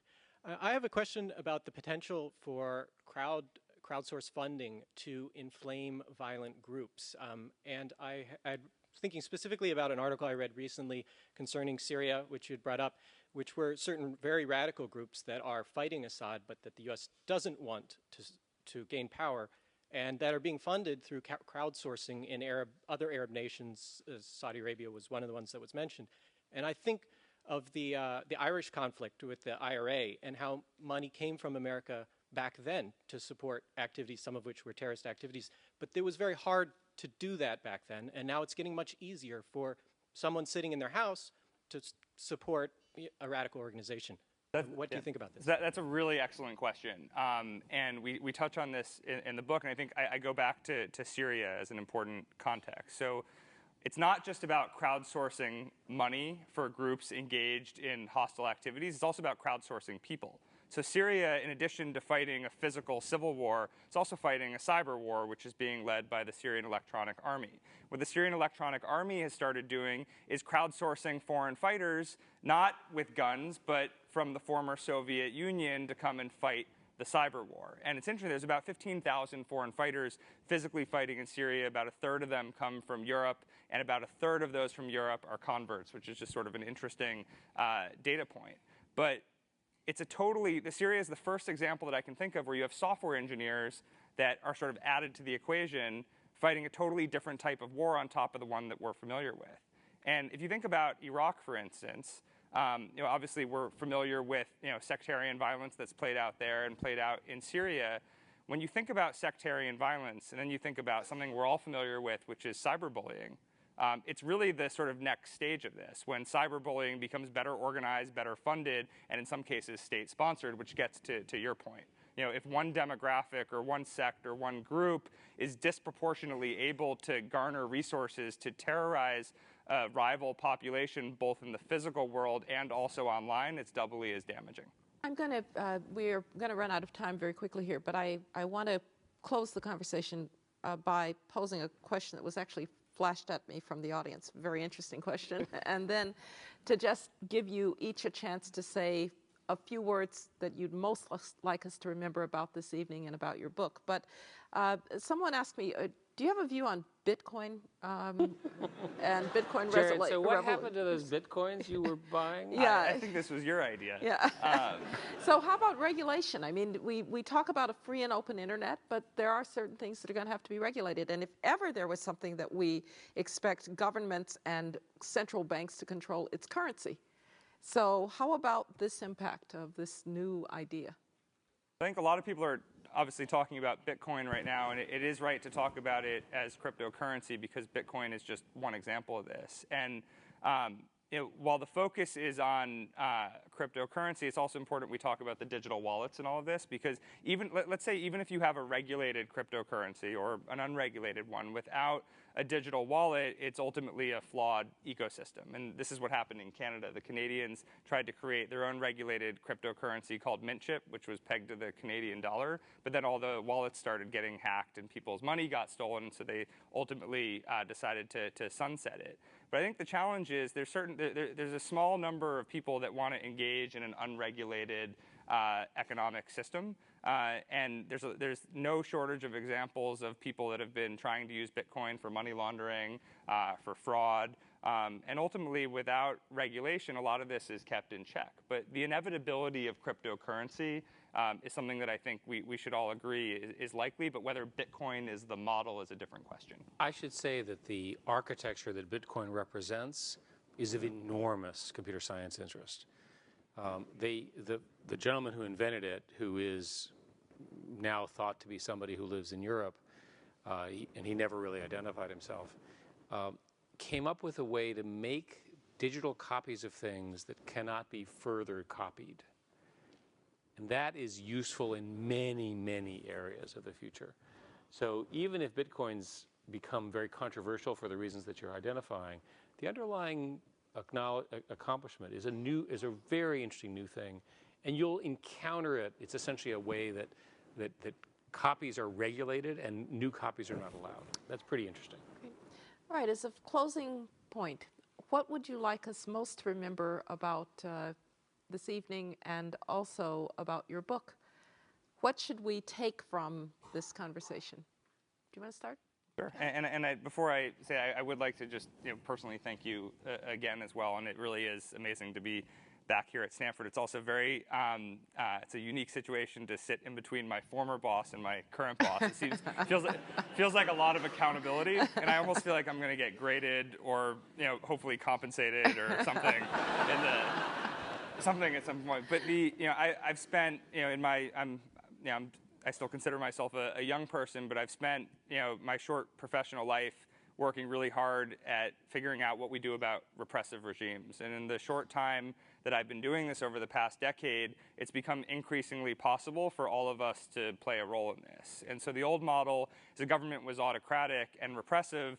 I have a question about the potential for crowdsource funding to inflame violent groups. And I was thinking specifically about an article I read recently concerning Syria, which you had brought up, which were certain very radical groups that are fighting Assad, but that the U.S. doesn't want to gain power, and that are being funded through crowdsourcing in other Arab nations. Saudi Arabia was one of the ones that was mentioned. And I think of the Irish conflict with the IRA and how money came from America back then to support activities, some of which were terrorist activities. But it was very hard to do that back then, and now it's getting much easier for someone sitting in their house to support a radical organization. What do you think about this? That's a really excellent question. And we touch on this in the book, and I think I go back to Syria as an important context. So it's not just about crowdsourcing money for groups engaged in hostile activities. It's also about crowdsourcing people. So Syria, in addition to fighting a physical civil war, it's also fighting a cyber war, which is being led by the Syrian Electronic Army. What the Syrian Electronic Army has started doing is crowdsourcing foreign fighters, not with guns, but from the former Soviet Union to come and fight the cyber war. And it's interesting, there's about 15,000 foreign fighters physically fighting in Syria. About a third of them come from Europe, and about a third of those from Europe are converts, which is just sort of an interesting data point. But Syria is the first example that I can think of where you have software engineers that are sort of added to the equation fighting a totally different type of war on top of the one that we're familiar with. And if you think about Iraq, for instance, obviously we're familiar with sectarian violence that's played out there and played out in Syria. When you think about sectarian violence, and then you think about something we're all familiar with, which is cyberbullying, it's really the sort of next stage of this, when cyberbullying becomes better organized, better funded, and in some cases state-sponsored, which gets to your point. If one demographic or one sect or one group is disproportionately able to garner resources to terrorize a rival population, both in the physical world and also online, it's doubly as damaging. We're going to run out of time very quickly here, but I want to close the conversation by posing a question that was actually flashed at me from the audience. Very interesting question. And then to just give you each a chance to say a few words that you'd most like us to remember about this evening and about your book. But someone asked me, do you have a view on Bitcoin and Bitcoin Jared, so what happened to those Bitcoins you were buying? Yeah, I think this was your idea. Yeah. So how about regulation? I mean, we talk about a free and open internet, but there are certain things that are going to have to be regulated. And if ever there was something that we expect governments and central banks to control, it's currency. So how about this impact of this new idea? I think a lot of people are obviously talking about Bitcoin right now, and it is right to talk about it as cryptocurrency because Bitcoin is just one example of this. And while the focus is on cryptocurrency, it's also important we talk about the digital wallets and all of this, because let's say even if you have a regulated cryptocurrency or an unregulated one, without a digital wallet, it's ultimately a flawed ecosystem. And this is what happened in Canada. The Canadians tried to create their own regulated cryptocurrency called Mintchip, which was pegged to the Canadian dollar. But then all the wallets started getting hacked and people's money got stolen, so they ultimately decided to sunset it. But I think the challenge is there's a small number of people that want to engage in an unregulated economic system. And there's no shortage of examples of people that have been trying to use Bitcoin for money laundering, for fraud. And ultimately, without regulation, a lot of this is kept in check. But the inevitability of cryptocurrency is something that I think we should all agree is likely. But whether Bitcoin is the model is a different question. I should say that the architecture that Bitcoin represents is of enormous computer science interest. The gentleman who invented it, who is now thought to be somebody who lives in Europe, and he never really identified himself, came up with a way to make digital copies of things that cannot be further copied. And that is useful in many, many areas of the future. So even if Bitcoins become very controversial for the reasons that you're identifying, the underlying accomplishment is a very interesting new thing, and you'll encounter it. It's essentially a way that copies are regulated and new copies are not allowed. That's pretty interesting. Great. All right, as a closing point, what would you like us most to remember about this evening and also about your book? What should we take from this conversation? Do you want to start? Sure. And before I say, I would like to just personally thank you again as well. And it really is amazing to be back here at Stanford. It's also very, it's a unique situation to sit in between my former boss and my current boss. It feels like a lot of accountability, and I almost feel like I'm going to get graded or hopefully compensated or something something at some point. But I've spent in my I still consider myself a young person, but I've spent my short professional life working really hard at figuring out what we do about repressive regimes. And in the short time that I've been doing this over the past decade, it's become increasingly possible for all of us to play a role in this. And so the old model is the government was autocratic and repressive,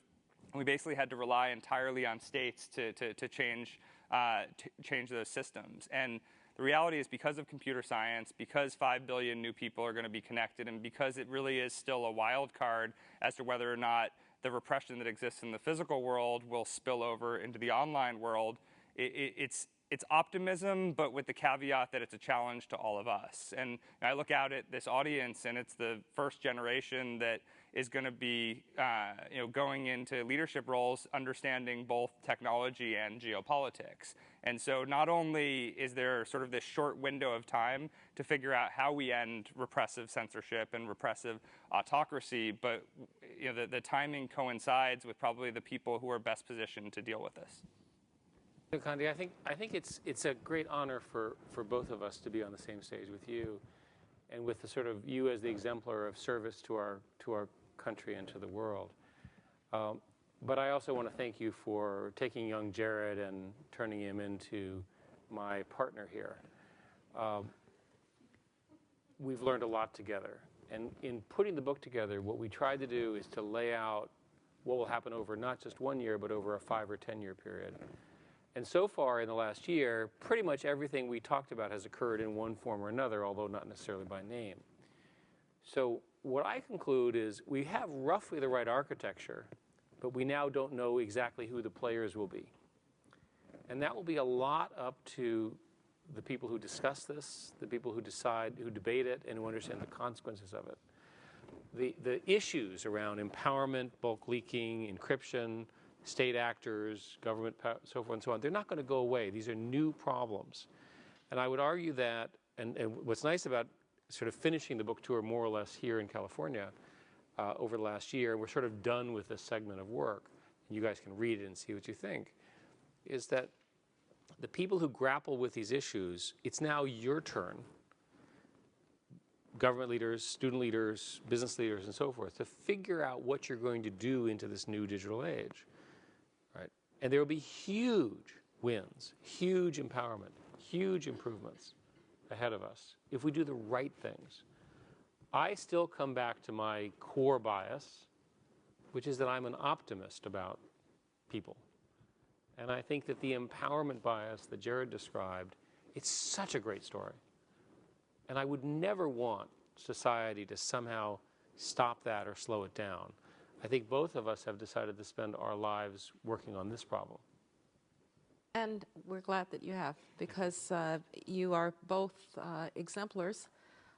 and we basically had to rely entirely on states to change those systems. And the reality is, because of computer science, because 5 billion new people are going to be connected, and because it really is still a wild card as to whether or not the repression that exists in the physical world will spill over into the online world, it's optimism, but with the caveat that it's a challenge to all of us. And I look out at this audience, and it's the first generation that is going to be going into leadership roles understanding both technology and geopolitics. And so not only is there sort of this short window of time to figure out how we end repressive censorship and repressive autocracy, but the timing coincides with probably the people who are best positioned to deal with this. Condi, I think it's a great honor for both of us to be on the same stage with you, and with the sort of you as the exemplar of service to our country and to the world. But I also want to thank you for taking young Jared and turning him into my partner here. We've learned a lot together. And in putting the book together, what we tried to do is to lay out what will happen over not just 1 year, but over a 5 or 10 year period. And so far in the last year, pretty much everything we talked about has occurred in one form or another, although not necessarily by name. So what I conclude is we have roughly the right architecture, but we now don't know exactly who the players will be. And that will be a lot up to the people who discuss this, the people who decide, who debate it, and who understand the consequences of it. The issues around empowerment, bulk leaking, encryption, state actors, government, so forth and so on, they're not going to go away. These are new problems. And I would argue that, and what's nice about sort of finishing the book tour more or less here in California over the last year, we're sort of done with this segment of work, and you guys can read it and see what you think, is that the people who grapple with these issues, it's now your turn, government leaders, student leaders, business leaders, and so forth, to figure out what you're going to do into this new digital age, right? And there will be huge wins, huge empowerment, huge improvements ahead of us if we do the right things. I still come back to my core bias, which is that I'm an optimist about people. And I think that the empowerment bias that Jared described, it's such a great story. And I would never want society to somehow stop that or slow it down. I think both of us have decided to spend our lives working on this problem. And we're glad that you have, because you are both exemplars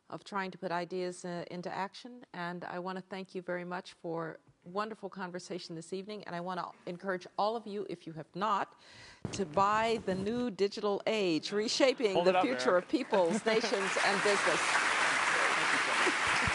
of trying to put ideas into action. And I want to thank you very much for wonderful conversation this evening. And I want to encourage all of you, if you have not, to buy The New Digital Age, Reshaping the Future of Peoples, Nations, and Business. Thank you so much.